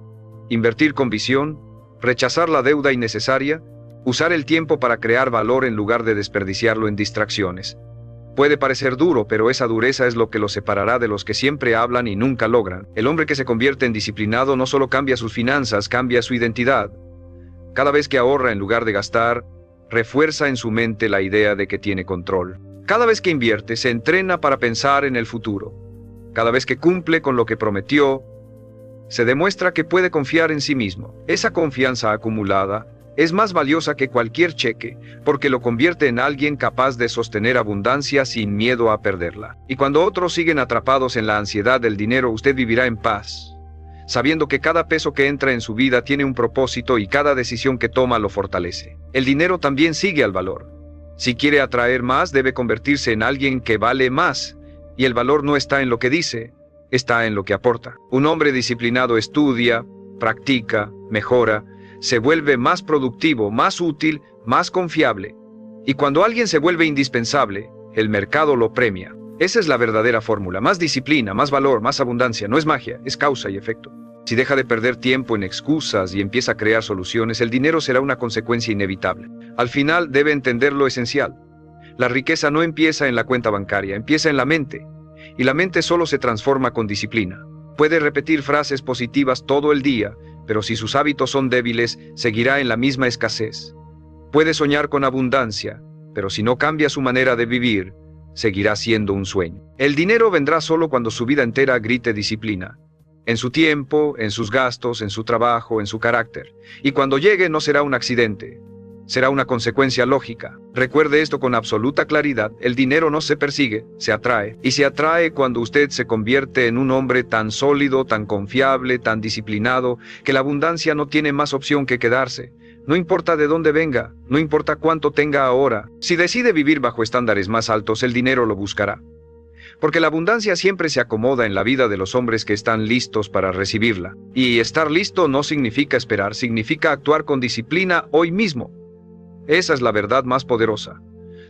invertir con visión, rechazar la deuda innecesaria, Usar el tiempo para crear valor en lugar de desperdiciarlo en distracciones. Puede parecer duro, pero esa dureza es lo que los separará de los que siempre hablan y nunca logran. El hombre que se convierte en disciplinado no solo cambia sus finanzas, cambia su identidad. Cada vez que ahorra en lugar de gastar, refuerza en su mente la idea de que tiene control. Cada vez que invierte, se entrena para pensar en el futuro. Cada vez que cumple con lo que prometió, se demuestra que puede confiar en sí mismo. Esa confianza acumulada es más valiosa que cualquier cheque, porque lo convierte en alguien capaz de sostener abundancia sin miedo a perderla. Y cuando otros siguen atrapados en la ansiedad del dinero, usted vivirá en paz, sabiendo que cada peso que entra en su vida tiene un propósito y cada decisión que toma lo fortalece. El dinero también sigue al valor. Si quiere atraer más, debe convertirse en alguien que vale más, y el valor no está en lo que dice, está en lo que aporta. Un hombre disciplinado estudia, practica, mejora, se vuelve más productivo, más útil, más confiable. Y cuando alguien se vuelve indispensable, el mercado lo premia. Esa es la verdadera fórmula. Más disciplina, más valor, más abundancia. No es magia, es causa y efecto. Si deja de perder tiempo en excusas y empieza a crear soluciones, el dinero será una consecuencia inevitable. Al final debe entender lo esencial. La riqueza no empieza en la cuenta bancaria, empieza en la mente. Y la mente solo se transforma con disciplina. Puede repetir frases positivas todo el día, pero si sus hábitos son débiles, seguirá en la misma escasez. Puede soñar con abundancia, pero si no cambia su manera de vivir, seguirá siendo un sueño. El dinero vendrá solo cuando su vida entera grite disciplina. En su tiempo, en sus gastos, en su trabajo, en su carácter. Y cuando llegue no será un accidente, será una consecuencia lógica. Recuerde esto con absoluta claridad: el dinero no se persigue, se atrae. Y se atrae cuando usted se convierte en un hombre tan sólido, tan confiable, tan disciplinado, que la abundancia no tiene más opción que quedarse. No importa de dónde venga, no importa cuánto tenga ahora. Si decide vivir bajo estándares más altos, el dinero lo buscará. Porque la abundancia siempre se acomoda en la vida de los hombres que están listos para recibirla. Y estar listo no significa esperar, significa actuar con disciplina hoy mismo. Esa es la verdad más poderosa.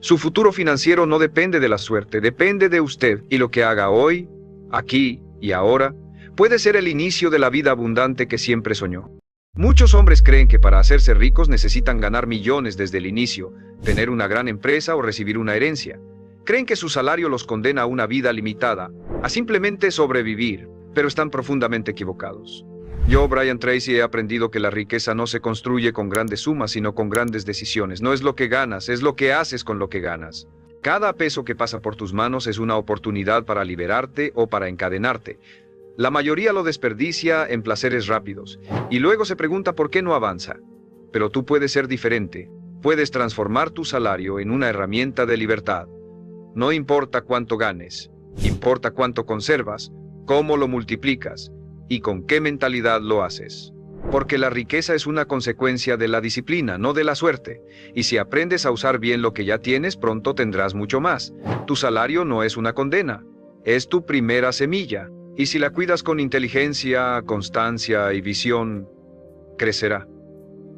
Su futuro financiero no depende de la suerte, depende de usted, y lo que haga hoy, aquí y ahora, puede ser el inicio de la vida abundante que siempre soñó. Muchos hombres creen que para hacerse ricos necesitan ganar millones desde el inicio, tener una gran empresa o recibir una herencia. Creen que su salario los condena a una vida limitada, a simplemente sobrevivir, pero están profundamente equivocados. Yo, Brian Tracy, he aprendido que la riqueza no se construye con grandes sumas, sino con grandes decisiones. No es lo que ganas, es lo que haces con lo que ganas. Cada peso que pasa por tus manos es una oportunidad para liberarte o para encadenarte. La mayoría lo desperdicia en placeres rápidos, y luego se pregunta por qué no avanza. Pero tú puedes ser diferente. Puedes transformar tu salario en una herramienta de libertad. No importa cuánto ganes, importa cuánto conservas, cómo lo multiplicas y con qué mentalidad lo haces. Porque la riqueza es una consecuencia de la disciplina, no de la suerte. Y si aprendes a usar bien lo que ya tienes, pronto tendrás mucho más. Tu salario no es una condena, es tu primera semilla. Y si la cuidas con inteligencia, constancia y visión, crecerá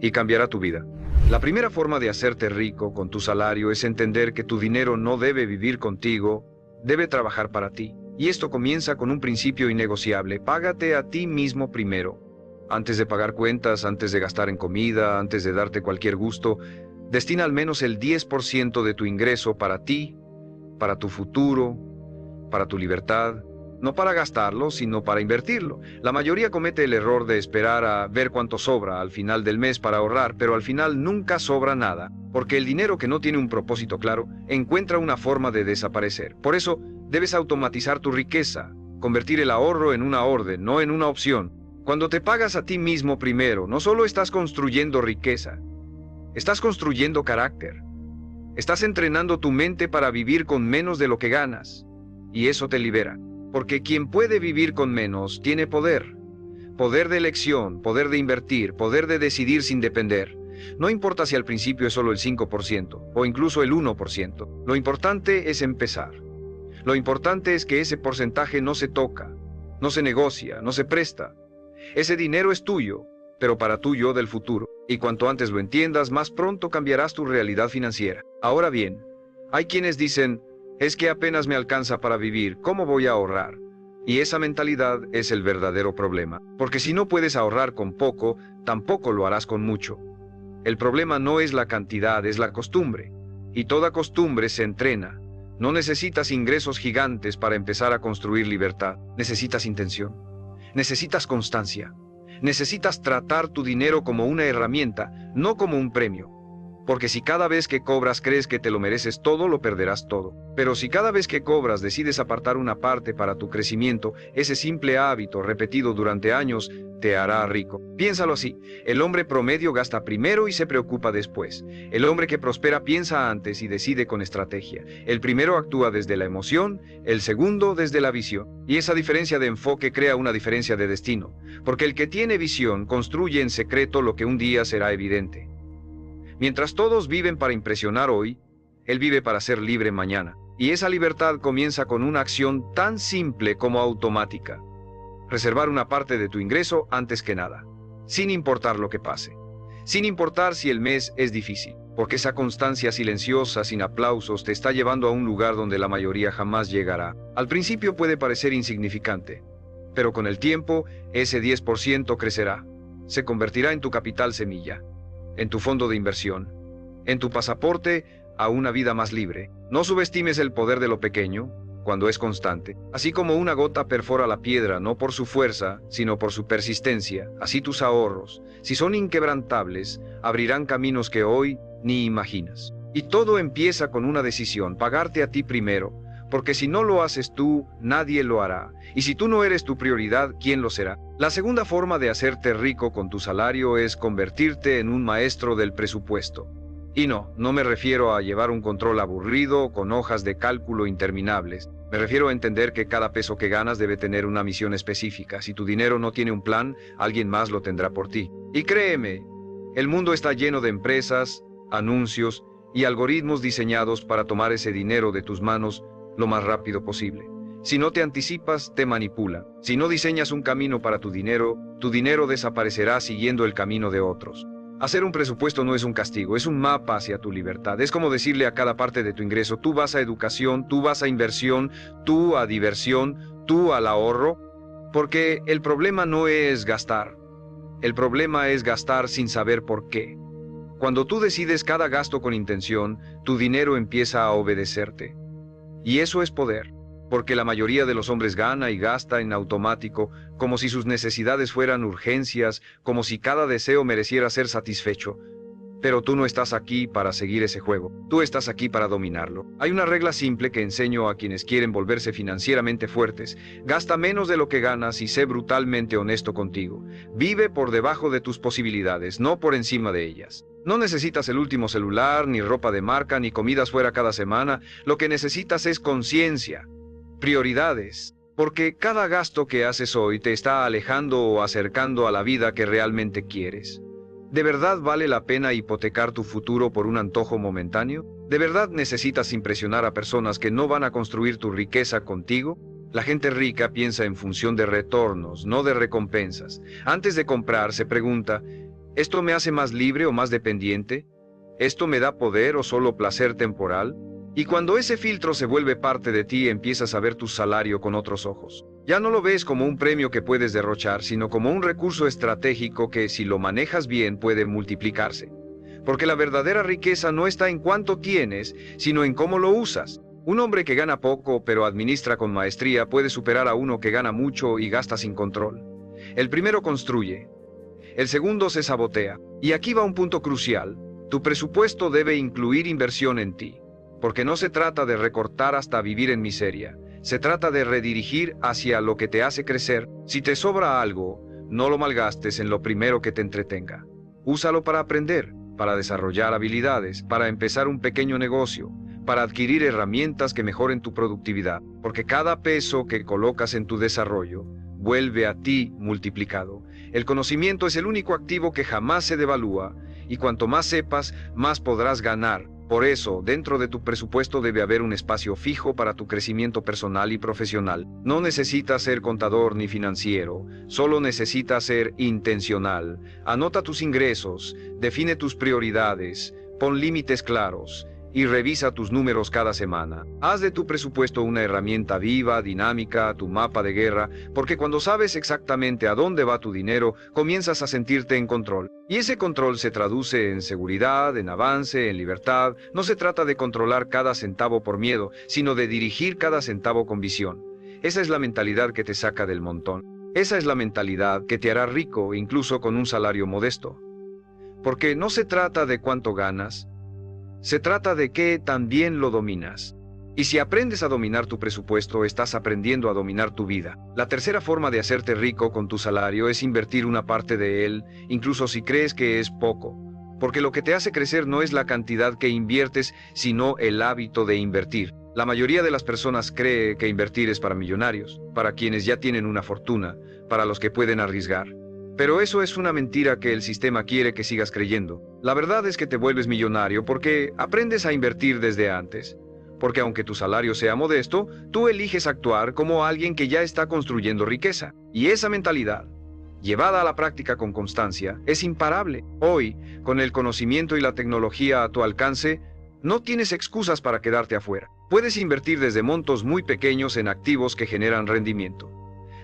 y cambiará tu vida. La primera forma de hacerte rico con tu salario es entender que tu dinero no debe vivir contigo, debe trabajar para ti. Y esto comienza con un principio innegociable: págate a ti mismo primero. Antes de pagar cuentas, antes de gastar en comida, antes de darte cualquier gusto, destina al menos el 10% de tu ingreso para ti, para tu futuro, para tu libertad. No para gastarlo, sino para invertirlo. La mayoría comete el error de esperar a ver cuánto sobra al final del mes para ahorrar, pero al final nunca sobra nada, porque el dinero que no tiene un propósito claro encuentra una forma de desaparecer. Por eso, debes automatizar tu riqueza, convertir el ahorro en una orden, no en una opción. Cuando te pagas a ti mismo primero, no solo estás construyendo riqueza, estás construyendo carácter. Estás entrenando tu mente para vivir con menos de lo que ganas, y eso te libera. Porque quien puede vivir con menos tiene poder. Poder de elección, poder de invertir, poder de decidir sin depender. No importa si al principio es solo el 5% o incluso el 1%. Lo importante es empezar. Lo importante es que ese porcentaje no se toca, no se negocia, no se presta. Ese dinero es tuyo, pero para tu yo del futuro. Y cuanto antes lo entiendas, más pronto cambiarás tu realidad financiera. Ahora bien, hay quienes dicen: es que apenas me alcanza para vivir, ¿cómo voy a ahorrar? Y esa mentalidad es el verdadero problema. Porque si no puedes ahorrar con poco, tampoco lo harás con mucho. El problema no es la cantidad, es la costumbre. Y toda costumbre se entrena. No necesitas ingresos gigantes para empezar a construir libertad. Necesitas intención. Necesitas constancia. Necesitas tratar tu dinero como una herramienta, no como un premio. Porque si cada vez que cobras crees que te lo mereces todo, lo perderás todo. Pero si cada vez que cobras decides apartar una parte para tu crecimiento, ese simple hábito repetido durante años te hará rico. Piénsalo así: el hombre promedio gasta primero y se preocupa después. El hombre que prospera piensa antes y decide con estrategia. El primero actúa desde la emoción, el segundo desde la visión. Y esa diferencia de enfoque crea una diferencia de destino. Porque el que tiene visión construye en secreto lo que un día será evidente. Mientras todos viven para impresionar hoy, él vive para ser libre mañana. Y esa libertad comienza con una acción tan simple como automática: reservar una parte de tu ingreso antes que nada, sin importar lo que pase, sin importar si el mes es difícil, porque esa constancia silenciosa, sin aplausos, te está llevando a un lugar donde la mayoría jamás llegará. Al principio puede parecer insignificante, pero con el tiempo, ese 10% crecerá, se convertirá en tu capital semilla, en tu fondo de inversión, en tu pasaporte a una vida más libre. No subestimes el poder de lo pequeño cuando es constante. Así como una gota perfora la piedra no por su fuerza, sino por su persistencia, así tus ahorros, si son inquebrantables, abrirán caminos que hoy ni imaginas. Y todo empieza con una decisión: pagarte a ti primero, porque si no lo haces tú, nadie lo hará. Y si tú no eres tu prioridad, ¿quién lo será? La segunda forma de hacerte rico con tu salario es convertirte en un maestro del presupuesto. Y no me refiero a llevar un control aburrido con hojas de cálculo interminables. Me refiero a entender que cada peso que ganas debe tener una misión específica. Si tu dinero no tiene un plan, alguien más lo tendrá por ti. Y créeme, el mundo está lleno de empresas, anuncios y algoritmos diseñados para tomar ese dinero de tus manos lo más rápido posible. Si no te anticipas, te manipulan. Si no diseñas un camino para tu dinero desaparecerá siguiendo el camino de otros. Hacer un presupuesto no es un castigo, es un mapa hacia tu libertad. Es como decirle a cada parte de tu ingreso: tú vas a educación, tú vas a inversión, tú a diversión, tú al ahorro. Porque el problema no es gastar. El problema es gastar sin saber por qué. Cuando tú decides cada gasto con intención, tu dinero empieza a obedecerte. Y eso es poder, porque la mayoría de los hombres gana y gasta en automático, como si sus necesidades fueran urgencias, como si cada deseo mereciera ser satisfecho. Pero tú no estás aquí para seguir ese juego, tú estás aquí para dominarlo. Hay una regla simple que enseño a quienes quieren volverse financieramente fuertes: gasta menos de lo que ganas y sé brutalmente honesto contigo. Vive por debajo de tus posibilidades, no por encima de ellas. No necesitas el último celular, ni ropa de marca, ni comidas fuera cada semana. Lo que necesitas es conciencia, prioridades, porque cada gasto que haces hoy te está alejando o acercando a la vida que realmente quieres. ¿De verdad vale la pena hipotecar tu futuro por un antojo momentáneo? ¿De verdad necesitas impresionar a personas que no van a construir tu riqueza contigo? La gente rica piensa en función de retornos, no de recompensas. Antes de comprar se pregunta: ¿esto me hace más libre o más dependiente? ¿Esto me da poder o solo placer temporal? Y cuando ese filtro se vuelve parte de ti, empiezas a ver tu salario con otros ojos. Ya no lo ves como un premio que puedes derrochar, sino como un recurso estratégico que, si lo manejas bien, puede multiplicarse. Porque la verdadera riqueza no está en cuánto tienes, sino en cómo lo usas. Un hombre que gana poco, pero administra con maestría, puede superar a uno que gana mucho y gasta sin control. El primero construye. El segundo se sabotea. Y aquí va un punto crucial: tu presupuesto debe incluir inversión en ti. Porque no se trata de recortar hasta vivir en miseria. Se trata de redirigir hacia lo que te hace crecer. Si te sobra algo, no lo malgastes en lo primero que te entretenga. Úsalo para aprender, para desarrollar habilidades, para empezar un pequeño negocio, para adquirir herramientas que mejoren tu productividad. Porque cada peso que colocas en tu desarrollo vuelve a ti multiplicado. El conocimiento es el único activo que jamás se devalúa, y cuanto más sepas, más podrás ganar. Por eso, dentro de tu presupuesto debe haber un espacio fijo para tu crecimiento personal y profesional. No necesitas ser contador ni financiero, solo necesitas ser intencional. Anota tus ingresos, define tus prioridades, pon límites claros y revisa tus números cada semana. Haz de tu presupuesto una herramienta viva, dinámica, tu mapa de guerra, porque cuando sabes exactamente a dónde va tu dinero, comienzas a sentirte en control. Y ese control se traduce en seguridad, en avance, en libertad. No se trata de controlar cada centavo por miedo, sino de dirigir cada centavo con visión. Esa es la mentalidad que te saca del montón. Esa es la mentalidad que te hará rico incluso con un salario modesto. Porque no se trata de cuánto ganas, se trata de que también lo dominas. Y si aprendes a dominar tu presupuesto, estás aprendiendo a dominar tu vida. La tercera forma de hacerte rico con tu salario es invertir una parte de él, incluso si crees que es poco. Porque lo que te hace crecer no es la cantidad que inviertes, sino el hábito de invertir. La mayoría de las personas cree que invertir es para millonarios, para quienes ya tienen una fortuna, para los que pueden arriesgar. Pero eso es una mentira que el sistema quiere que sigas creyendo. La verdad es que te vuelves millonario porque aprendes a invertir desde antes. Porque aunque tu salario sea modesto, tú eliges actuar como alguien que ya está construyendo riqueza. Y esa mentalidad, llevada a la práctica con constancia, es imparable. Hoy, con el conocimiento y la tecnología a tu alcance, no tienes excusas para quedarte afuera. Puedes invertir desde montos muy pequeños en activos que generan rendimiento.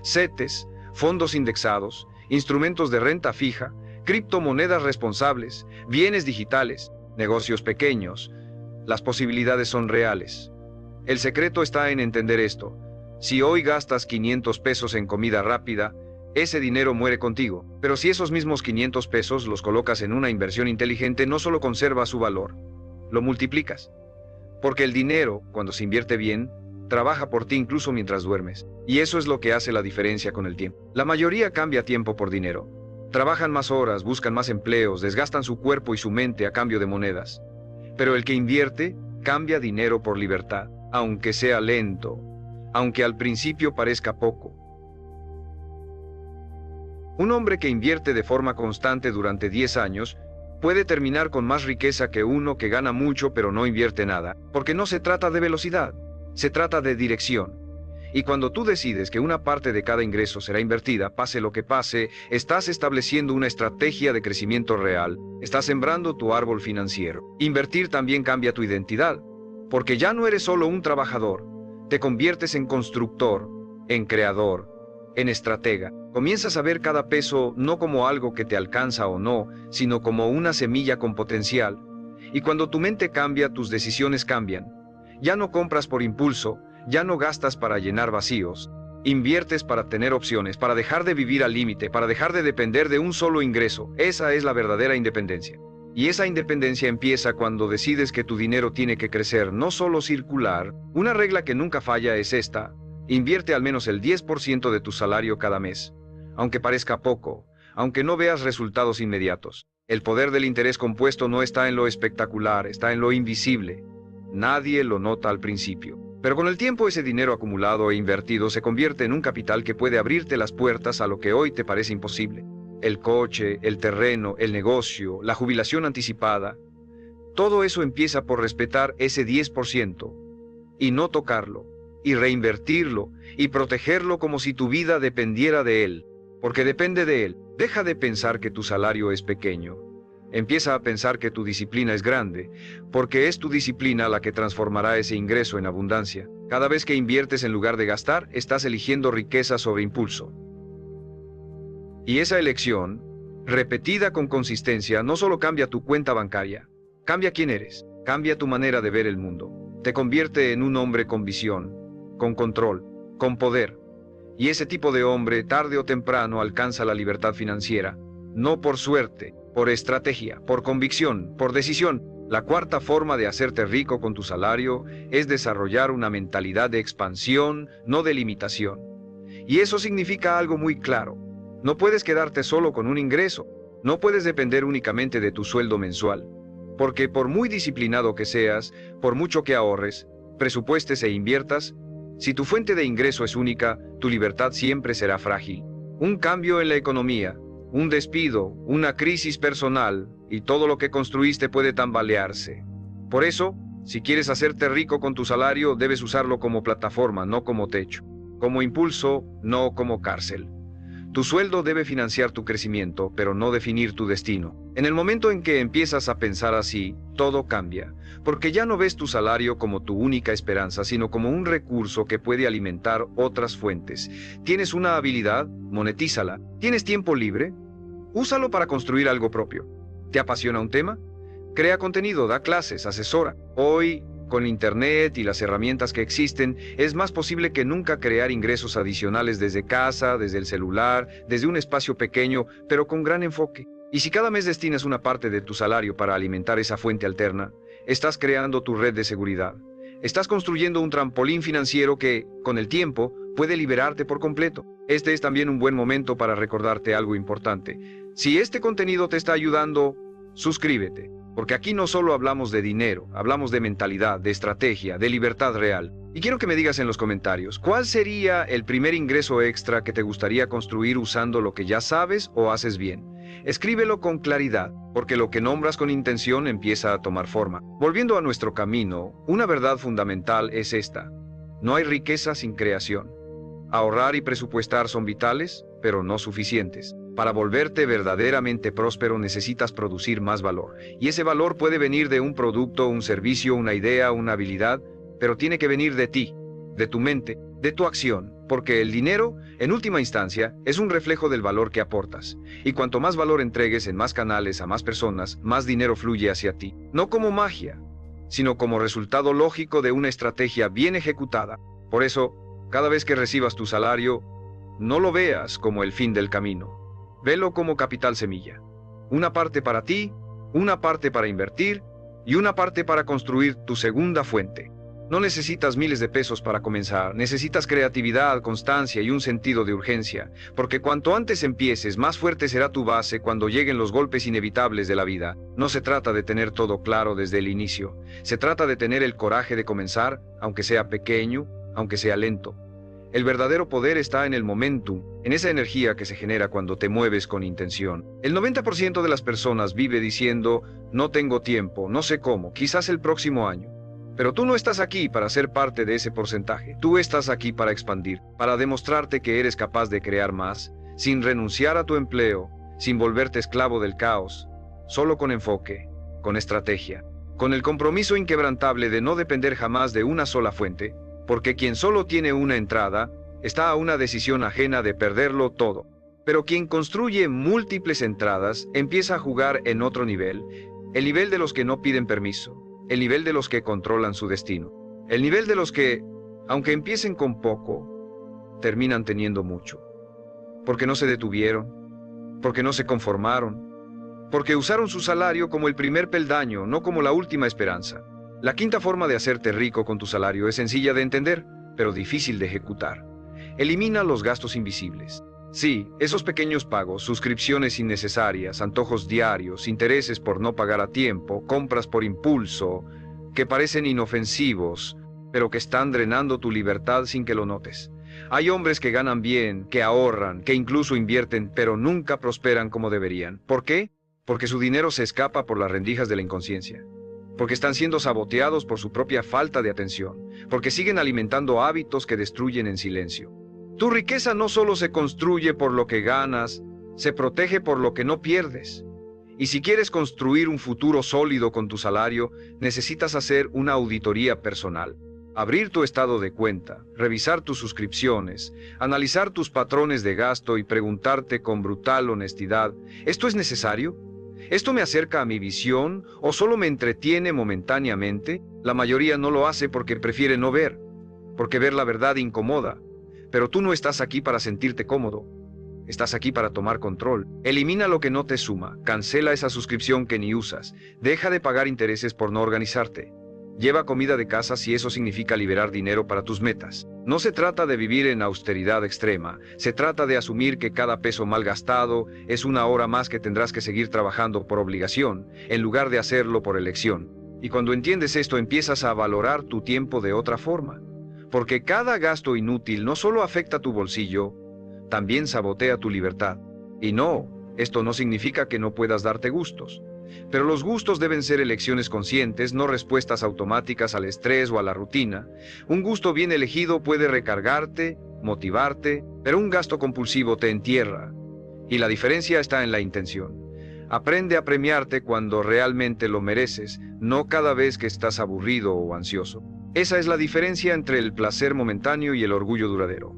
CETES, fondos indexados, instrumentos de renta fija, criptomonedas responsables, bienes digitales, negocios pequeños. Las posibilidades son reales. El secreto está en entender esto. Si hoy gastas 500 pesos en comida rápida, ese dinero muere contigo. Pero si esos mismos 500 pesos los colocas en una inversión inteligente, no solo conserva su valor, lo multiplicas. Porque el dinero, cuando se invierte bien, trabaja por ti incluso mientras duermes. Y eso es lo que hace la diferencia con el tiempo. La mayoría cambia tiempo por dinero. Trabajan más horas, buscan más empleos, desgastan su cuerpo y su mente a cambio de monedas. Pero el que invierte, cambia dinero por libertad, aunque sea lento, aunque al principio parezca poco. Un hombre que invierte de forma constante durante 10 años puede terminar con más riqueza que uno que gana mucho pero no invierte nada, porque no se trata de velocidad. Se trata de dirección. Y cuando tú decides que una parte de cada ingreso será invertida, pase lo que pase, estás estableciendo una estrategia de crecimiento real. Estás sembrando tu árbol financiero. Invertir también cambia tu identidad, porque ya no eres solo un trabajador. Te conviertes en constructor, en creador, en estratega. Comienzas a ver cada peso no como algo que te alcanza o no, sino como una semilla con potencial. Y cuando tu mente cambia, tus decisiones cambian. Ya no compras por impulso, ya no gastas para llenar vacíos. Inviertes para tener opciones, para dejar de vivir al límite, para dejar de depender de un solo ingreso. Esa es la verdadera independencia. Y esa independencia empieza cuando decides que tu dinero tiene que crecer, no solo circular. Una regla que nunca falla es esta: invierte al menos el 10% de tu salario cada mes. Aunque parezca poco, aunque no veas resultados inmediatos. El poder del interés compuesto no está en lo espectacular, está en lo invisible. Nadie lo nota al principio. Pero con el tiempo ese dinero acumulado e invertido se convierte en un capital que puede abrirte las puertas a lo que hoy te parece imposible. El coche, el terreno, el negocio, la jubilación anticipada. Todo eso empieza por respetar ese 10% y no tocarlo, y reinvertirlo, y protegerlo como si tu vida dependiera de él. Porque depende de él. Deja de pensar que tu salario es pequeño. Empieza a pensar que tu disciplina es grande, porque es tu disciplina la que transformará ese ingreso en abundancia. Cada vez que inviertes en lugar de gastar, estás eligiendo riqueza sobre impulso. Y esa elección, repetida con consistencia, no solo cambia tu cuenta bancaria, cambia quién eres, cambia tu manera de ver el mundo. Te convierte en un hombre con visión, con control, con poder. Y ese tipo de hombre, tarde o temprano, alcanza la libertad financiera, no por suerte, por estrategia, por convicción, por decisión. La cuarta forma de hacerte rico con tu salario es desarrollar una mentalidad de expansión, no de limitación. Y eso significa algo muy claro. No puedes quedarte solo con un ingreso. No puedes depender únicamente de tu sueldo mensual. Porque por muy disciplinado que seas, por mucho que ahorres, presupuestes e inviertas, si tu fuente de ingreso es única, tu libertad siempre será frágil. Un cambio en la economía, un despido, una crisis personal, y todo lo que construiste puede tambalearse. Por eso, si quieres hacerte rico con tu salario, debes usarlo como plataforma, no como techo. Como impulso, no como cárcel. Tu sueldo debe financiar tu crecimiento, pero no definir tu destino. En el momento en que empiezas a pensar así, todo cambia, porque ya no ves tu salario como tu única esperanza, sino como un recurso que puede alimentar otras fuentes. ¿Tienes una habilidad? Monetízala. ¿Tienes tiempo libre? Úsalo para construir algo propio. ¿Te apasiona un tema? Crea contenido, da clases, asesora. Hoy, con Internet y las herramientas que existen, es más posible que nunca crear ingresos adicionales desde casa, desde el celular, desde un espacio pequeño, pero con gran enfoque. Y si cada mes destinas una parte de tu salario para alimentar esa fuente alterna, estás creando tu red de seguridad. Estás construyendo un trampolín financiero que, con el tiempo, puede liberarte por completo. Este es también un buen momento para recordarte algo importante. Si este contenido te está ayudando, suscríbete. Porque aquí no solo hablamos de dinero, hablamos de mentalidad, de estrategia, de libertad real. Y quiero que me digas en los comentarios, ¿cuál sería el primer ingreso extra que te gustaría construir usando lo que ya sabes o haces bien? Escríbelo con claridad, porque lo que nombras con intención empieza a tomar forma. Volviendo a nuestro camino, una verdad fundamental es esta: no hay riqueza sin creación. Ahorrar y presupuestar son vitales, pero no suficientes. Para volverte verdaderamente próspero necesitas producir más valor. Y ese valor puede venir de un producto, un servicio, una idea, una habilidad, pero tiene que venir de ti, de tu mente, de tu acción, porque el dinero, en última instancia, es un reflejo del valor que aportas. Y cuanto más valor entregues en más canales a más personas, más dinero fluye hacia ti. No como magia, sino como resultado lógico de una estrategia bien ejecutada. Por eso, cada vez que recibas tu salario, no lo veas como el fin del camino. Velo como capital semilla. Una parte para ti, una parte para invertir y una parte para construir tu segunda fuente. No necesitas miles de pesos para comenzar, necesitas creatividad, constancia y un sentido de urgencia, porque cuanto antes empieces, más fuerte será tu base cuando lleguen los golpes inevitables de la vida. No se trata de tener todo claro desde el inicio, se trata de tener el coraje de comenzar, aunque sea pequeño, aunque sea lento. El verdadero poder está en el momentum, en esa energía que se genera cuando te mueves con intención. El 90% de las personas vive diciendo, no tengo tiempo, no sé cómo, quizás el próximo año. Pero tú no estás aquí para ser parte de ese porcentaje. Tú estás aquí para expandir, para demostrarte que eres capaz de crear más, sin renunciar a tu empleo, sin volverte esclavo del caos, solo con enfoque, con estrategia, con el compromiso inquebrantable de no depender jamás de una sola fuente, porque quien solo tiene una entrada, está a una decisión ajena de perderlo todo. Pero quien construye múltiples entradas, empieza a jugar en otro nivel, el nivel de los que no piden permiso, el nivel de los que controlan su destino, el nivel de los que, aunque empiecen con poco, terminan teniendo mucho. Porque no se detuvieron, porque no se conformaron, porque usaron su salario como el primer peldaño, no como la última esperanza. La quinta forma de hacerte rico con tu salario es sencilla de entender, pero difícil de ejecutar. Elimina los gastos invisibles. Sí, esos pequeños pagos, suscripciones innecesarias, antojos diarios, intereses por no pagar a tiempo, compras por impulso, que parecen inofensivos, pero que están drenando tu libertad sin que lo notes. Hay hombres que ganan bien, que ahorran, que incluso invierten, pero nunca prosperan como deberían. ¿Por qué? Porque su dinero se escapa por las rendijas de la inconsciencia. Porque están siendo saboteados por su propia falta de atención, porque siguen alimentando hábitos que destruyen en silencio. Tu riqueza no solo se construye por lo que ganas, se protege por lo que no pierdes. Y si quieres construir un futuro sólido con tu salario, necesitas hacer una auditoría personal. Abrir tu estado de cuenta, revisar tus suscripciones, analizar tus patrones de gasto y preguntarte con brutal honestidad, ¿esto es necesario? ¿Esto me acerca a mi visión o solo me entretiene momentáneamente? La mayoría no lo hace porque prefiere no ver, porque ver la verdad incomoda. Pero tú no estás aquí para sentirte cómodo. Estás aquí para tomar control. Elimina lo que no te suma, cancela esa suscripción que ni usas, deja de pagar intereses por no organizarte. Lleva comida de casa si eso significa liberar dinero para tus metas. No se trata de vivir en austeridad extrema, se trata de asumir que cada peso mal gastado es una hora más que tendrás que seguir trabajando por obligación, en lugar de hacerlo por elección. Y cuando entiendes esto empiezas a valorar tu tiempo de otra forma. Porque cada gasto inútil no solo afecta tu bolsillo, también sabotea tu libertad. Y no, esto no significa que no puedas darte gustos. Pero los gustos deben ser elecciones conscientes, no respuestas automáticas al estrés o a la rutina. Un gusto bien elegido puede recargarte motivarte, pero un gasto compulsivo te entierra. Y la diferencia está en la intención. Aprende a premiarte cuando realmente lo mereces, no cada vez que estás aburrido o ansioso. Esa es la diferencia entre el placer momentáneo y el orgullo duradero.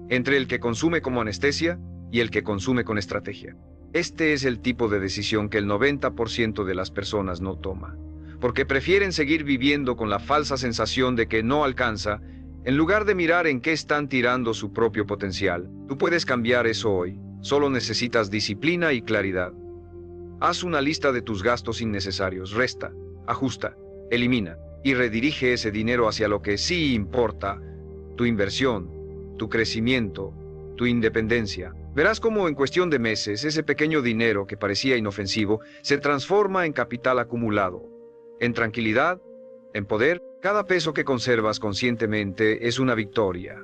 Entre el que consume como anestesia y el que consume con estrategia. Este es el tipo de decisión que el 90% de las personas no toma, porque prefieren seguir viviendo con la falsa sensación de que no alcanza, en lugar de mirar en qué están tirando su propio potencial. Tú puedes cambiar eso hoy, solo necesitas disciplina y claridad. Haz una lista de tus gastos innecesarios, resta, ajusta, elimina y redirige ese dinero hacia lo que sí importa, tu inversión, tu crecimiento, tu independencia. Verás cómo en cuestión de meses ese pequeño dinero que parecía inofensivo se transforma en capital acumulado, en tranquilidad, en poder. Cada peso que conservas conscientemente es una victoria,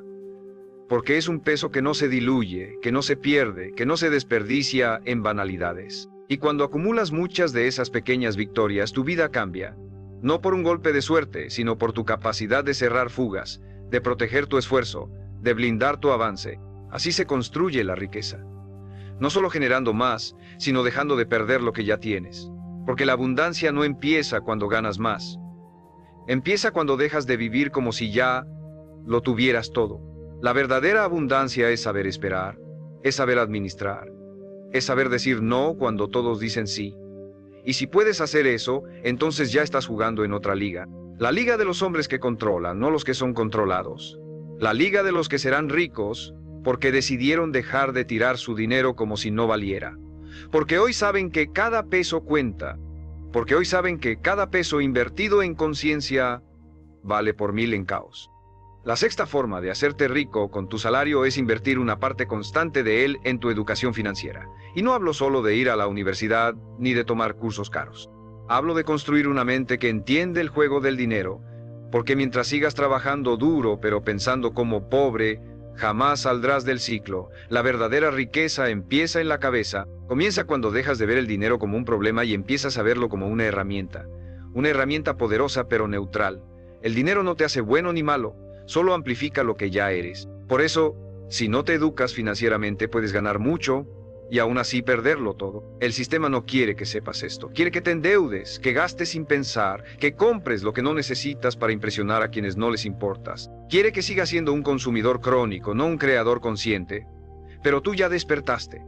porque es un peso que no se diluye, que no se pierde, que no se desperdicia en banalidades. Y cuando acumulas muchas de esas pequeñas victorias, tu vida cambia, no por un golpe de suerte, sino por tu capacidad de cerrar fugas, de proteger tu esfuerzo, de blindar tu avance. Así se construye la riqueza. No solo generando más, sino dejando de perder lo que ya tienes. Porque la abundancia no empieza cuando ganas más. Empieza cuando dejas de vivir como si ya lo tuvieras todo. La verdadera abundancia es saber esperar, es saber administrar, es saber decir no cuando todos dicen sí. Y si puedes hacer eso, entonces ya estás jugando en otra liga. La liga de los hombres que controlan, no los que son controlados. La liga de los que serán ricos porque decidieron dejar de tirar su dinero como si no valiera. Porque hoy saben que cada peso cuenta. Porque hoy saben que cada peso invertido en conciencia vale por 1000 en caos. La sexta forma de hacerte rico con tu salario es invertir una parte constante de él en tu educación financiera. Y no hablo solo de ir a la universidad ni de tomar cursos caros. Hablo de construir una mente que entiende el juego del dinero, porque mientras sigas trabajando duro pero pensando como pobre, jamás saldrás del ciclo. La verdadera riqueza empieza en la cabeza. Comienza cuando dejas de ver el dinero como un problema y empiezas a verlo como una herramienta. Una herramienta poderosa pero neutral. El dinero no te hace bueno ni malo, solo amplifica lo que ya eres. Por eso, si no te educas financieramente, puedes ganar mucho y aún así perderlo todo. El sistema no quiere que sepas esto. Quiere que te endeudes, que gastes sin pensar, que compres lo que no necesitas para impresionar a quienes no les importas. Quiere que sigas siendo un consumidor crónico, no un creador consciente. Pero tú ya despertaste.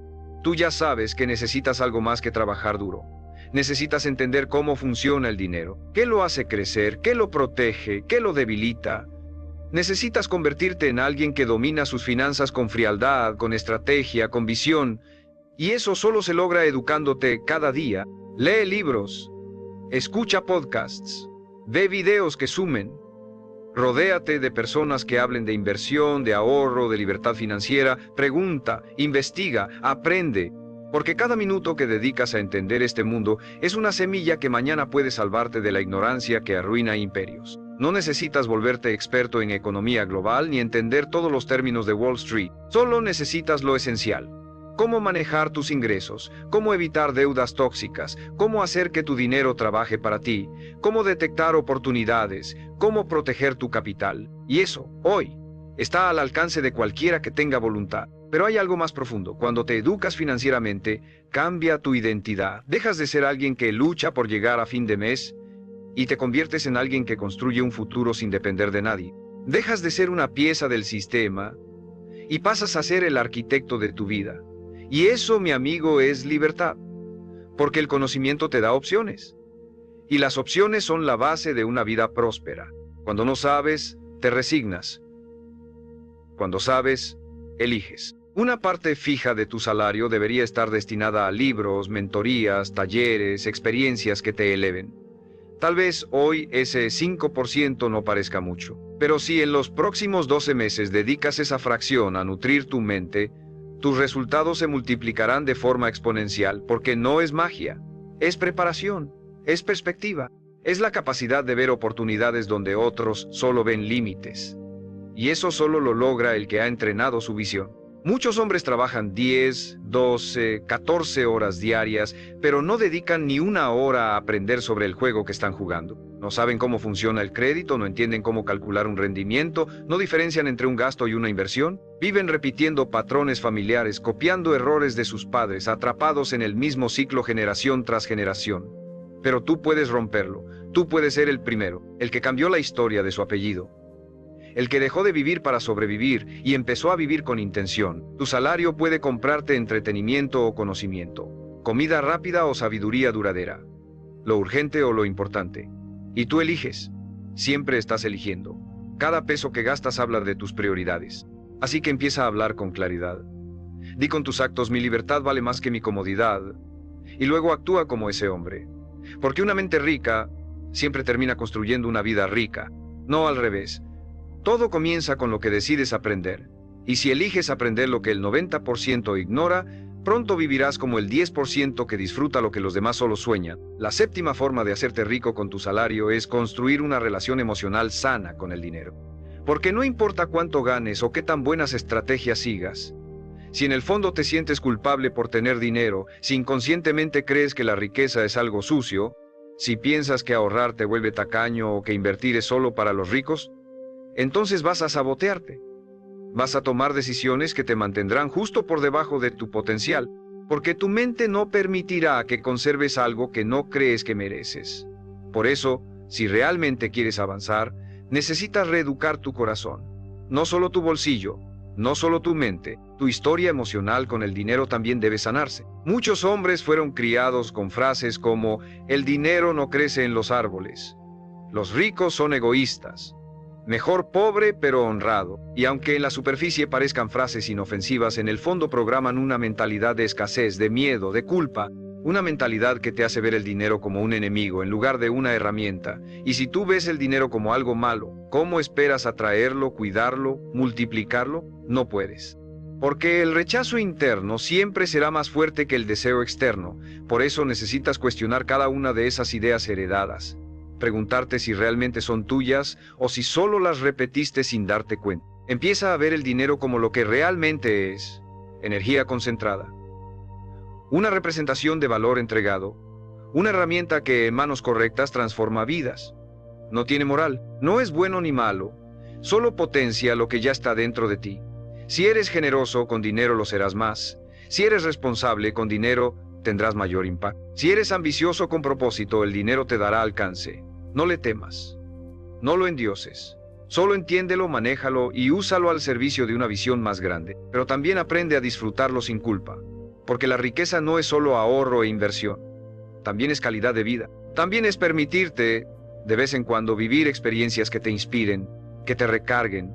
Tú ya sabes que necesitas algo más que trabajar duro. Necesitas entender cómo funciona el dinero, qué lo hace crecer, qué lo protege, qué lo debilita. Necesitas convertirte en alguien que domina sus finanzas con frialdad, con estrategia, con visión. Y eso solo se logra educándote cada día. Lee libros, escucha podcasts, ve videos que sumen. Rodéate de personas que hablen de inversión, de ahorro, de libertad financiera. Pregunta, investiga, aprende. Porque cada minuto que dedicas a entender este mundo es una semilla que mañana puede salvarte de la ignorancia que arruina imperios. No necesitas volverte experto en economía global ni entender todos los términos de Wall Street. Solo necesitas lo esencial. Cómo manejar tus ingresos, cómo evitar deudas tóxicas, cómo hacer que tu dinero trabaje para ti, cómo detectar oportunidades, cómo proteger tu capital. Y eso, hoy, está al alcance de cualquiera que tenga voluntad. Pero hay algo más profundo. Cuando te educas financieramente, cambia tu identidad. Dejas de ser alguien que lucha por llegar a fin de mes y te conviertes en alguien que construye un futuro sin depender de nadie. Dejas de ser una pieza del sistema y pasas a ser el arquitecto de tu vida. Y eso, mi amigo, es libertad, porque el conocimiento te da opciones. Y las opciones son la base de una vida próspera. Cuando no sabes, te resignas. Cuando sabes, eliges. Una parte fija de tu salario debería estar destinada a libros, mentorías, talleres, experiencias que te eleven. Tal vez hoy ese 5% no parezca mucho, pero si en los próximos 12 meses dedicas esa fracción a nutrir tu mente, tus resultados se multiplicarán de forma exponencial, porque no es magia, es preparación, es perspectiva, es la capacidad de ver oportunidades donde otros solo ven límites. Y eso solo lo logra el que ha entrenado su visión. Muchos hombres trabajan 10, 12, 14 horas diarias, pero no dedican ni una hora a aprender sobre el juego que están jugando. No saben cómo funciona el crédito, no entienden cómo calcular un rendimiento, no diferencian entre un gasto y una inversión. Viven repitiendo patrones familiares, copiando errores de sus padres, atrapados en el mismo ciclo generación tras generación. Pero tú puedes romperlo, tú puedes ser el primero, el que cambió la historia de su apellido. El que dejó de vivir para sobrevivir y empezó a vivir con intención. Tu salario puede comprarte entretenimiento o conocimiento, comida rápida o sabiduría duradera, lo urgente o lo importante. Y tú eliges. Siempre estás eligiendo. Cada peso que gastas habla de tus prioridades. Así que empieza a hablar con claridad. Di con tus actos: mi libertad vale más que mi comodidad. Y luego actúa como ese hombre. Porque una mente rica siempre termina construyendo una vida rica, no al revés. Todo comienza con lo que decides aprender, y si eliges aprender lo que el 90% ignora, pronto vivirás como el 10% que disfruta lo que los demás solo sueñan. La séptima forma de hacerte rico con tu salario es construir una relación emocional sana con el dinero. Porque no importa cuánto ganes o qué tan buenas estrategias sigas, si en el fondo te sientes culpable por tener dinero, si inconscientemente crees que la riqueza es algo sucio, si piensas que ahorrar te vuelve tacaño o que invertir es solo para los ricos, entonces vas a sabotearte. Vas a tomar decisiones que te mantendrán justo por debajo de tu potencial, porque tu mente no permitirá que conserves algo que no crees que mereces. Por eso, si realmente quieres avanzar, necesitas reeducar tu corazón. No solo tu bolsillo, no solo tu mente, tu historia emocional con el dinero también debe sanarse. Muchos hombres fueron criados con frases como: el dinero no crece en los árboles, los ricos son egoístas, mejor pobre pero honrado. Y aunque en la superficie parezcan frases inofensivas, en el fondo programan una mentalidad de escasez, de miedo, de culpa, una mentalidad que te hace ver el dinero como un enemigo en lugar de una herramienta. Y si tú ves el dinero como algo malo, ¿cómo esperas atraerlo, cuidarlo, multiplicarlo? No puedes. Porque el rechazo interno siempre será más fuerte que el deseo externo. Por eso necesitas cuestionar cada una de esas ideas heredadas. Preguntarte si realmente son tuyas o si solo las repetiste sin darte cuenta. Empieza a ver el dinero como lo que realmente es: energía concentrada. Una representación de valor entregado. Una herramienta que en manos correctas transforma vidas. No tiene moral, no es bueno ni malo, solo potencia lo que ya está dentro de ti. Si eres generoso, con dinero lo serás más. Si eres responsable, con dinero tendrás mayor impacto. Si eres ambicioso con propósito, el dinero te dará alcance. No le temas. No lo endioses. Solo entiéndelo, manéjalo y úsalo al servicio de una visión más grande. Pero también aprende a disfrutarlo sin culpa. Porque la riqueza no es solo ahorro e inversión. También es calidad de vida. También es permitirte, de vez en cuando, vivir experiencias que te inspiren, que te recarguen.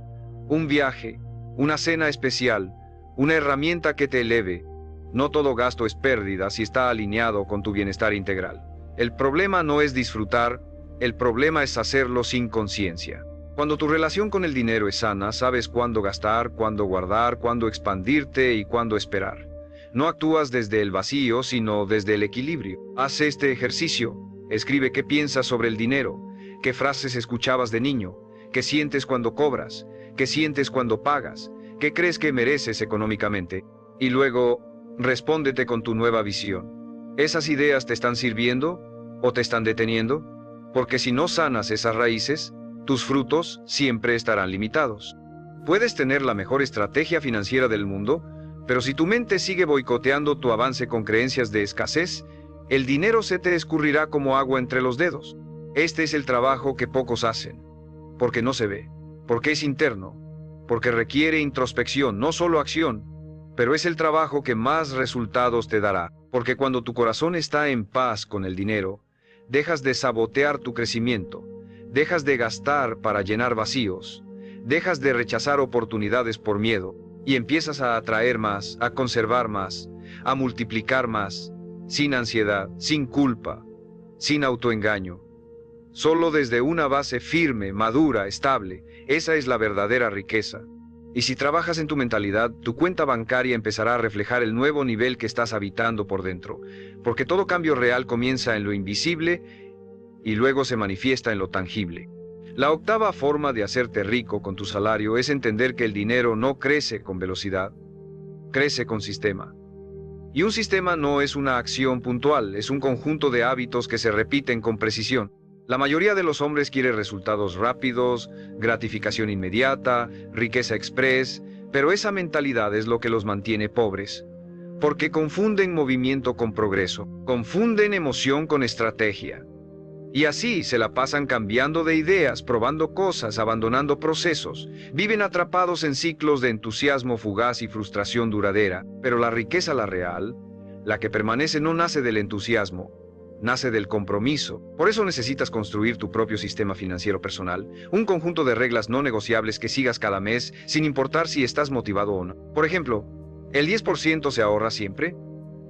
Un viaje, una cena especial, una herramienta que te eleve. No todo gasto es pérdida si está alineado con tu bienestar integral. El problema no es disfrutar, el problema es hacerlo sin conciencia. Cuando tu relación con el dinero es sana, sabes cuándo gastar, cuándo guardar, cuándo expandirte y cuándo esperar. No actúas desde el vacío, sino desde el equilibrio. Haz este ejercicio. Escribe qué piensas sobre el dinero, qué frases escuchabas de niño, qué sientes cuando cobras, qué sientes cuando pagas, qué crees que mereces económicamente. Y luego, respóndete con tu nueva visión. ¿Esas ideas te están sirviendo o te están deteniendo? Porque si no sanas esas raíces, tus frutos siempre estarán limitados. Puedes tener la mejor estrategia financiera del mundo, pero si tu mente sigue boicoteando tu avance con creencias de escasez, el dinero se te escurrirá como agua entre los dedos. Este es el trabajo que pocos hacen, porque no se ve, porque es interno, porque requiere introspección, no solo acción, pero es el trabajo que más resultados te dará, porque cuando tu corazón está en paz con el dinero, dejas de sabotear tu crecimiento, dejas de gastar para llenar vacíos, dejas de rechazar oportunidades por miedo, y empiezas a atraer más, a conservar más, a multiplicar más, sin ansiedad, sin culpa, sin autoengaño. Solo desde una base firme, madura, estable. Esa es la verdadera riqueza. Y si trabajas en tu mentalidad, tu cuenta bancaria empezará a reflejar el nuevo nivel que estás habitando por dentro, porque todo cambio real comienza en lo invisible y luego se manifiesta en lo tangible. La octava forma de hacerte rico con tu salario es entender que el dinero no crece con velocidad. crece con sistema. Y un sistema no es una acción puntual, es un conjunto de hábitos que se repiten con precisión. La mayoría de los hombres quiere resultados rápidos, gratificación inmediata, riqueza express, pero esa mentalidad es lo que los mantiene pobres. Porque confunden movimiento con progreso, confunden emoción con estrategia. Y así se la pasan cambiando de ideas, probando cosas, abandonando procesos. Viven atrapados en ciclos de entusiasmo fugaz y frustración duradera. Pero la riqueza, la real, la que permanece, no nace del entusiasmo, nace del compromiso. Por eso necesitas construir tu propio sistema financiero personal, un conjunto de reglas no negociables que sigas cada mes, sin importar si estás motivado o no. Por ejemplo, el 10% se ahorra siempre,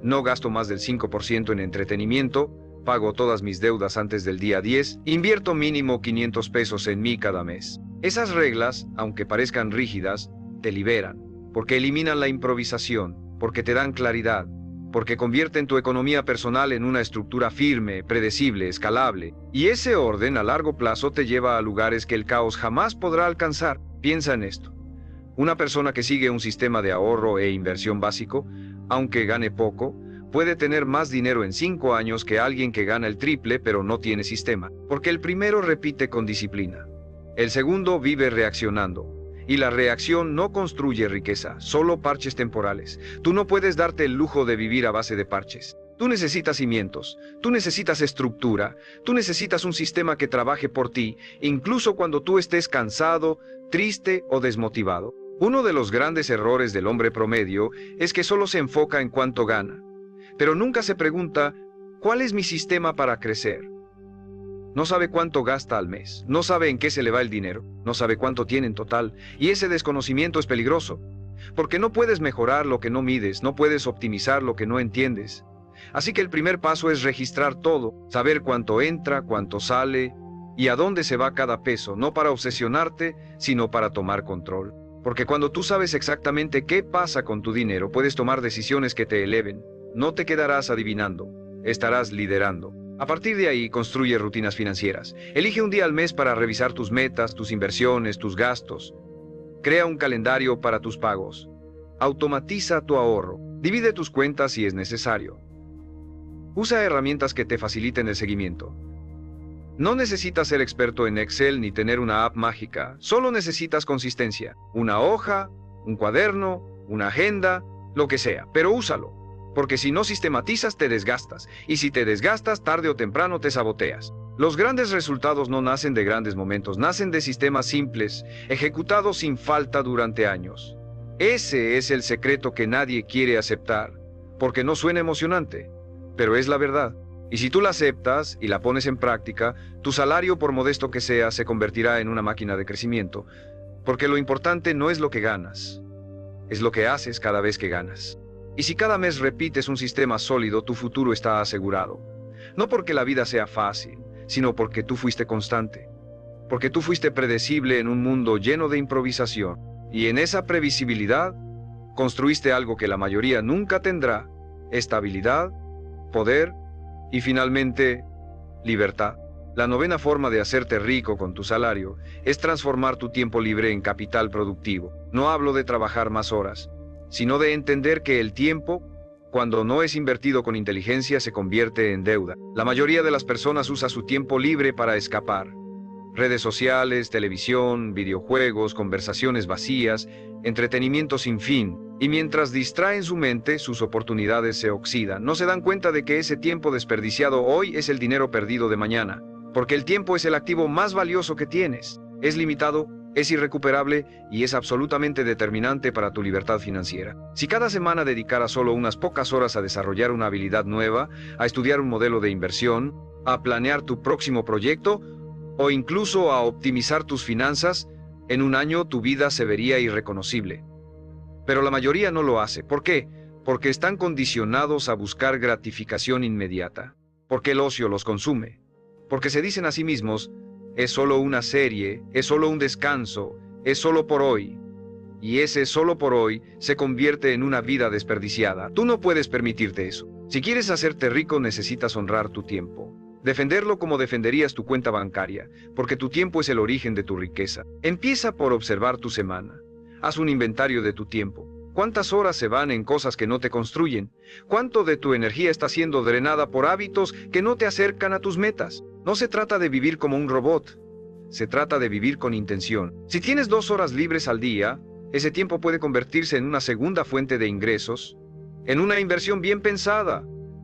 no gasto más del 5% en entretenimiento, pago todas mis deudas antes del día 10, invierto mínimo 500 pesos en mí cada mes. Esas reglas, aunque parezcan rígidas, te liberan, porque eliminan la improvisación, porque te dan claridad, porque convierten tu economía personal en una estructura firme, predecible, escalable. Y ese orden a largo plazo te lleva a lugares que el caos jamás podrá alcanzar. Piensa en esto. Una persona que sigue un sistema de ahorro e inversión básico, aunque gane poco, puede tener más dinero en 5 años que alguien que gana el triple pero no tiene sistema, porque el primero repite con disciplina. El segundo vive reaccionando. Y la reacción no construye riqueza, solo parches temporales. Tú no puedes darte el lujo de vivir a base de parches. Tú necesitas cimientos, tú necesitas estructura, tú necesitas un sistema que trabaje por ti, incluso cuando tú estés cansado, triste o desmotivado. Uno de los grandes errores del hombre promedio es que solo se enfoca en cuánto gana, pero nunca se pregunta, ¿cuál es mi sistema para crecer? No sabe cuánto gasta al mes, no sabe en qué se le va el dinero, no sabe cuánto tiene en total, y ese desconocimiento es peligroso, porque no puedes mejorar lo que no mides, no puedes optimizar lo que no entiendes. Así que el primer paso es registrar todo, saber cuánto entra, cuánto sale, y a dónde se va cada peso, no para obsesionarte, sino para tomar control. Porque cuando tú sabes exactamente qué pasa con tu dinero, puedes tomar decisiones que te eleven. No te quedarás adivinando, estarás liderando. A partir de ahí, construye rutinas financieras. Elige un día al mes para revisar tus metas, tus inversiones, tus gastos. Crea un calendario para tus pagos. Automatiza tu ahorro. Divide tus cuentas si es necesario. Usa herramientas que te faciliten el seguimiento. No necesitas ser experto en Excel ni tener una app mágica. Solo necesitas consistencia. Una hoja, un cuaderno, una agenda, lo que sea, pero úsalo. Porque si no sistematizas te desgastas, y si te desgastas tarde o temprano te saboteas. Los grandes resultados no nacen de grandes momentos, nacen de sistemas simples, ejecutados sin falta durante años. Ese es el secreto que nadie quiere aceptar, porque no suena emocionante, pero es la verdad. Y si tú la aceptas y la pones en práctica, tu salario, por modesto que sea, se convertirá en una máquina de crecimiento, porque lo importante no es lo que ganas, es lo que haces cada vez que ganas. Y si cada mes repites un sistema sólido, tu futuro está asegurado. No porque la vida sea fácil, sino porque tú fuiste constante. Porque tú fuiste predecible en un mundo lleno de improvisación. Y en esa previsibilidad, construiste algo que la mayoría nunca tendrá: estabilidad, poder y finalmente, libertad. La novena forma de hacerte rico con tu salario es transformar tu tiempo libre en capital productivo. No hablo de trabajar más horas, sino de entender que el tiempo, cuando no es invertido con inteligencia, se convierte en deuda. La mayoría de las personas usa su tiempo libre para escapar. Redes sociales, televisión, videojuegos, conversaciones vacías, entretenimiento sin fin. Y mientras distraen su mente, sus oportunidades se oxidan. No se dan cuenta de que ese tiempo desperdiciado hoy es el dinero perdido de mañana. Porque el tiempo es el activo más valioso que tienes. Es limitado, es irrecuperable y es absolutamente determinante para tu libertad financiera. Si cada semana dedicaras solo unas pocas horas a desarrollar una habilidad nueva, a estudiar un modelo de inversión, a planear tu próximo proyecto o incluso a optimizar tus finanzas, en un año tu vida se vería irreconocible. Pero la mayoría no lo hace. ¿Por qué? Porque están condicionados a buscar gratificación inmediata. Porque el ocio los consume. Porque se dicen a sí mismos: es solo una serie, es solo un descanso, es solo por hoy. Y ese solo por hoy se convierte en una vida desperdiciada. Tú no puedes permitirte eso. Si quieres hacerte rico, necesitas honrar tu tiempo. Defenderlo como defenderías tu cuenta bancaria, porque tu tiempo es el origen de tu riqueza. Empieza por observar tu semana. Haz un inventario de tu tiempo. ¿Cuántas horas se van en cosas que no te construyen? ¿Cuánto de tu energía está siendo drenada por hábitos que no te acercan a tus metas? No se trata de vivir como un robot. Se trata de vivir con intención. Si tienes 2 horas libres al día, ese tiempo puede convertirse en una segunda fuente de ingresos, en una inversión bien pensada,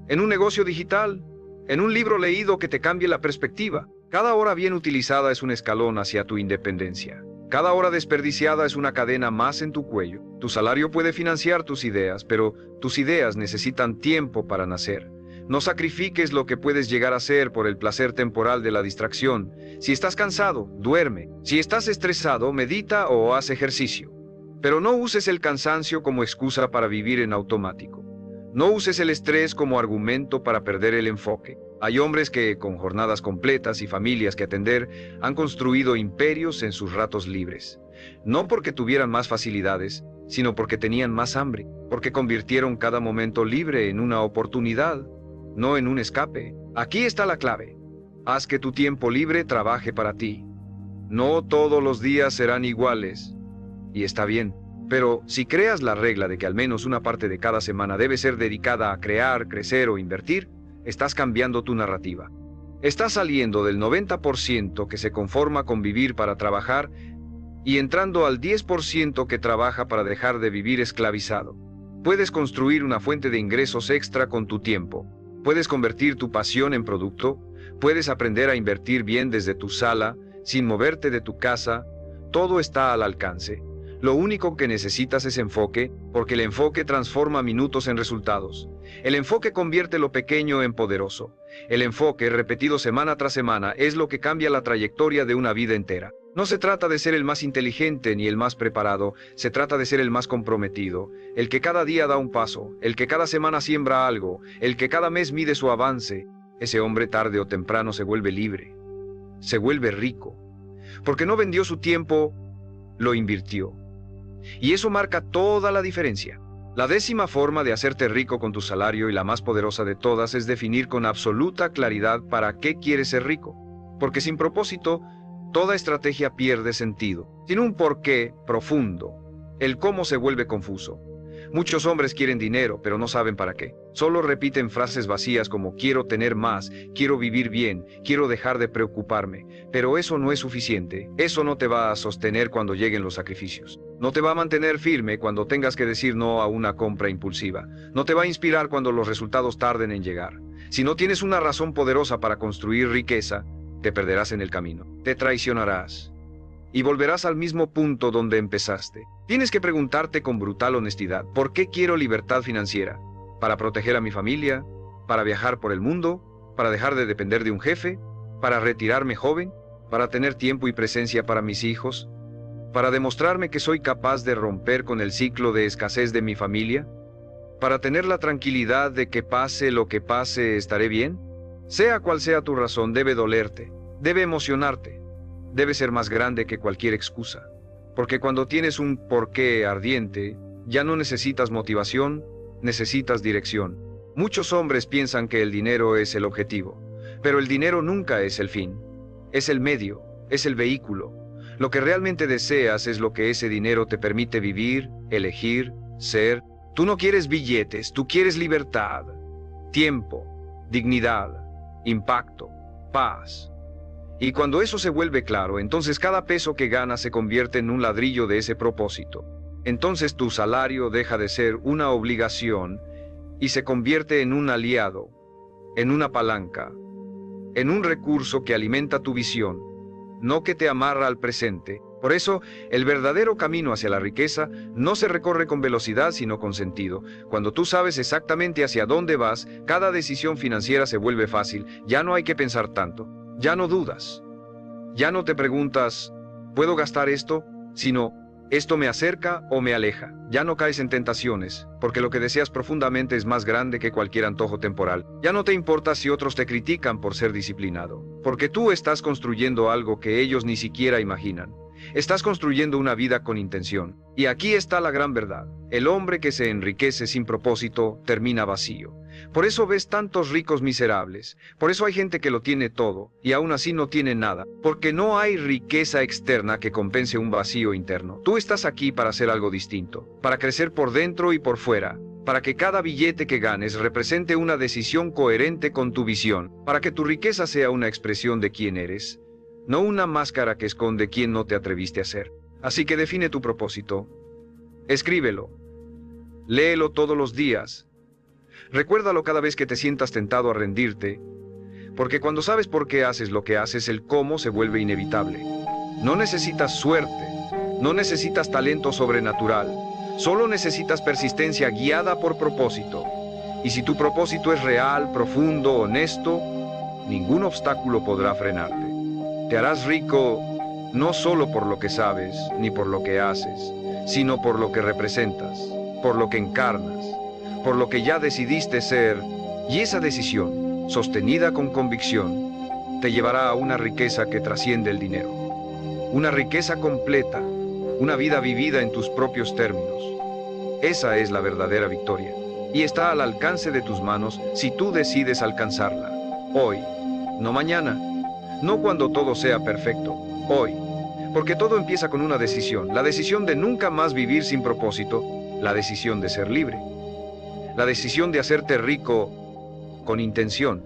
en un negocio digital, en un libro leído que te cambie la perspectiva. Cada hora bien utilizada es un escalón hacia tu independencia. Cada hora desperdiciada es una cadena más en tu cuello. Tu salario puede financiar tus ideas, pero tus ideas necesitan tiempo para nacer. No sacrifiques lo que puedes llegar a ser por el placer temporal de la distracción. Si estás cansado, duerme. Si estás estresado, medita o haz ejercicio. Pero no uses el cansancio como excusa para vivir en automático. No uses el estrés como argumento para perder el enfoque. Hay hombres que, con jornadas completas y familias que atender, han construido imperios en sus ratos libres. No porque tuvieran más facilidades, sino porque tenían más hambre, porque convirtieron cada momento libre en una oportunidad, no en un escape. Aquí está la clave. Haz que tu tiempo libre trabaje para ti. No todos los días serán iguales. Y está bien. Pero si creas la regla de que al menos una parte de cada semana debe ser dedicada a crear, crecer o invertir, estás cambiando tu narrativa. Estás saliendo del 90% que se conforma con vivir para trabajar y entrando al 10% que trabaja para dejar de vivir esclavizado. Puedes construir una fuente de ingresos extra con tu tiempo. Puedes convertir tu pasión en producto. Puedes aprender a invertir bien desde tu sala, sin moverte de tu casa. Todo está al alcance. Lo único que necesitas es enfoque, porque el enfoque transforma minutos en resultados. El enfoque convierte lo pequeño en poderoso. El enfoque, repetido semana tras semana, es lo que cambia la trayectoria de una vida entera. No se trata de ser el más inteligente ni el más preparado, se trata de ser el más comprometido, el que cada día da un paso, el que cada semana siembra algo, el que cada mes mide su avance. Ese hombre tarde o temprano se vuelve libre, se vuelve rico, porque no vendió su tiempo, lo invirtió. Y eso marca toda la diferencia. La 10ª forma de hacerte rico con tu salario y la más poderosa de todas es definir con absoluta claridad para qué quieres ser rico. Porque sin propósito, toda estrategia pierde sentido. Sin un porqué profundo, el cómo se vuelve confuso. Muchos hombres quieren dinero, pero no saben para qué. Solo repiten frases vacías como quiero tener más, quiero vivir bien, quiero dejar de preocuparme. Pero eso no es suficiente. Eso no te va a sostener cuando lleguen los sacrificios. No te va a mantener firme cuando tengas que decir no a una compra impulsiva. No te va a inspirar cuando los resultados tarden en llegar. Si no tienes una razón poderosa para construir riqueza, te perderás en el camino. Te traicionarás. Y volverás al mismo punto donde empezaste. Tienes que preguntarte con brutal honestidad, ¿por qué quiero libertad financiera? ¿Para proteger a mi familia? ¿Para viajar por el mundo? ¿Para dejar de depender de un jefe? ¿Para retirarme joven? ¿Para tener tiempo y presencia para mis hijos? ¿Para demostrarme que soy capaz de romper con el ciclo de escasez de mi familia? ¿Para tener la tranquilidad de que pase lo que pase, estaré bien? Sea cual sea tu razón, debe dolerte, debe emocionarte. Debe ser más grande que cualquier excusa, porque cuando tienes un porqué ardiente, ya no necesitas motivación, necesitas dirección. Muchos hombres piensan que el dinero es el objetivo, pero el dinero nunca es el fin. Es el medio, es el vehículo. Lo que realmente deseas es lo que ese dinero te permite vivir, elegir, ser. Tú no quieres billetes, tú quieres libertad, tiempo, dignidad, impacto, paz. Y cuando eso se vuelve claro, entonces cada peso que ganas se convierte en un ladrillo de ese propósito. Entonces tu salario deja de ser una obligación y se convierte en un aliado, en una palanca, en un recurso que alimenta tu visión, no que te amarra al presente. Por eso, el verdadero camino hacia la riqueza no se recorre con velocidad, sino con sentido. Cuando tú sabes exactamente hacia dónde vas, cada decisión financiera se vuelve fácil. Ya no hay que pensar tanto. Ya no dudas. Ya no te preguntas, ¿puedo gastar esto? Sino, ¿esto me acerca o me aleja? Ya no caes en tentaciones, porque lo que deseas profundamente es más grande que cualquier antojo temporal. Ya no te importa si otros te critican por ser disciplinado, porque tú estás construyendo algo que ellos ni siquiera imaginan. Estás construyendo una vida con intención. Y aquí está la gran verdad. El hombre que se enriquece sin propósito termina vacío. Por eso ves tantos ricos miserables. Por eso hay gente que lo tiene todo y aún así no tiene nada. Porque no hay riqueza externa que compense un vacío interno. Tú estás aquí para hacer algo distinto, para crecer por dentro y por fuera, para que cada billete que ganes represente una decisión coherente con tu visión, para que tu riqueza sea una expresión de quién eres, no una máscara que esconde quién no te atreviste a ser. Así que define tu propósito. Escríbelo. Léelo todos los días. Recuérdalo cada vez que te sientas tentado a rendirte, porque cuando sabes por qué haces lo que haces, el cómo se vuelve inevitable. No necesitas suerte, no necesitas talento sobrenatural, solo necesitas persistencia guiada por propósito. Y si tu propósito es real, profundo, honesto, ningún obstáculo podrá frenarte. Te harás rico no solo por lo que sabes, ni por lo que haces, sino por lo que representas, por lo que encarnas, por lo que ya decidiste ser, y esa decisión, sostenida con convicción, te llevará a una riqueza que trasciende el dinero. Una riqueza completa, una vida vivida en tus propios términos. Esa es la verdadera victoria, y está al alcance de tus manos si tú decides alcanzarla. Hoy, no mañana, no cuando todo sea perfecto, hoy. Porque todo empieza con una decisión, la decisión de nunca más vivir sin propósito, la decisión de ser libre. La decisión de hacerte rico con intención.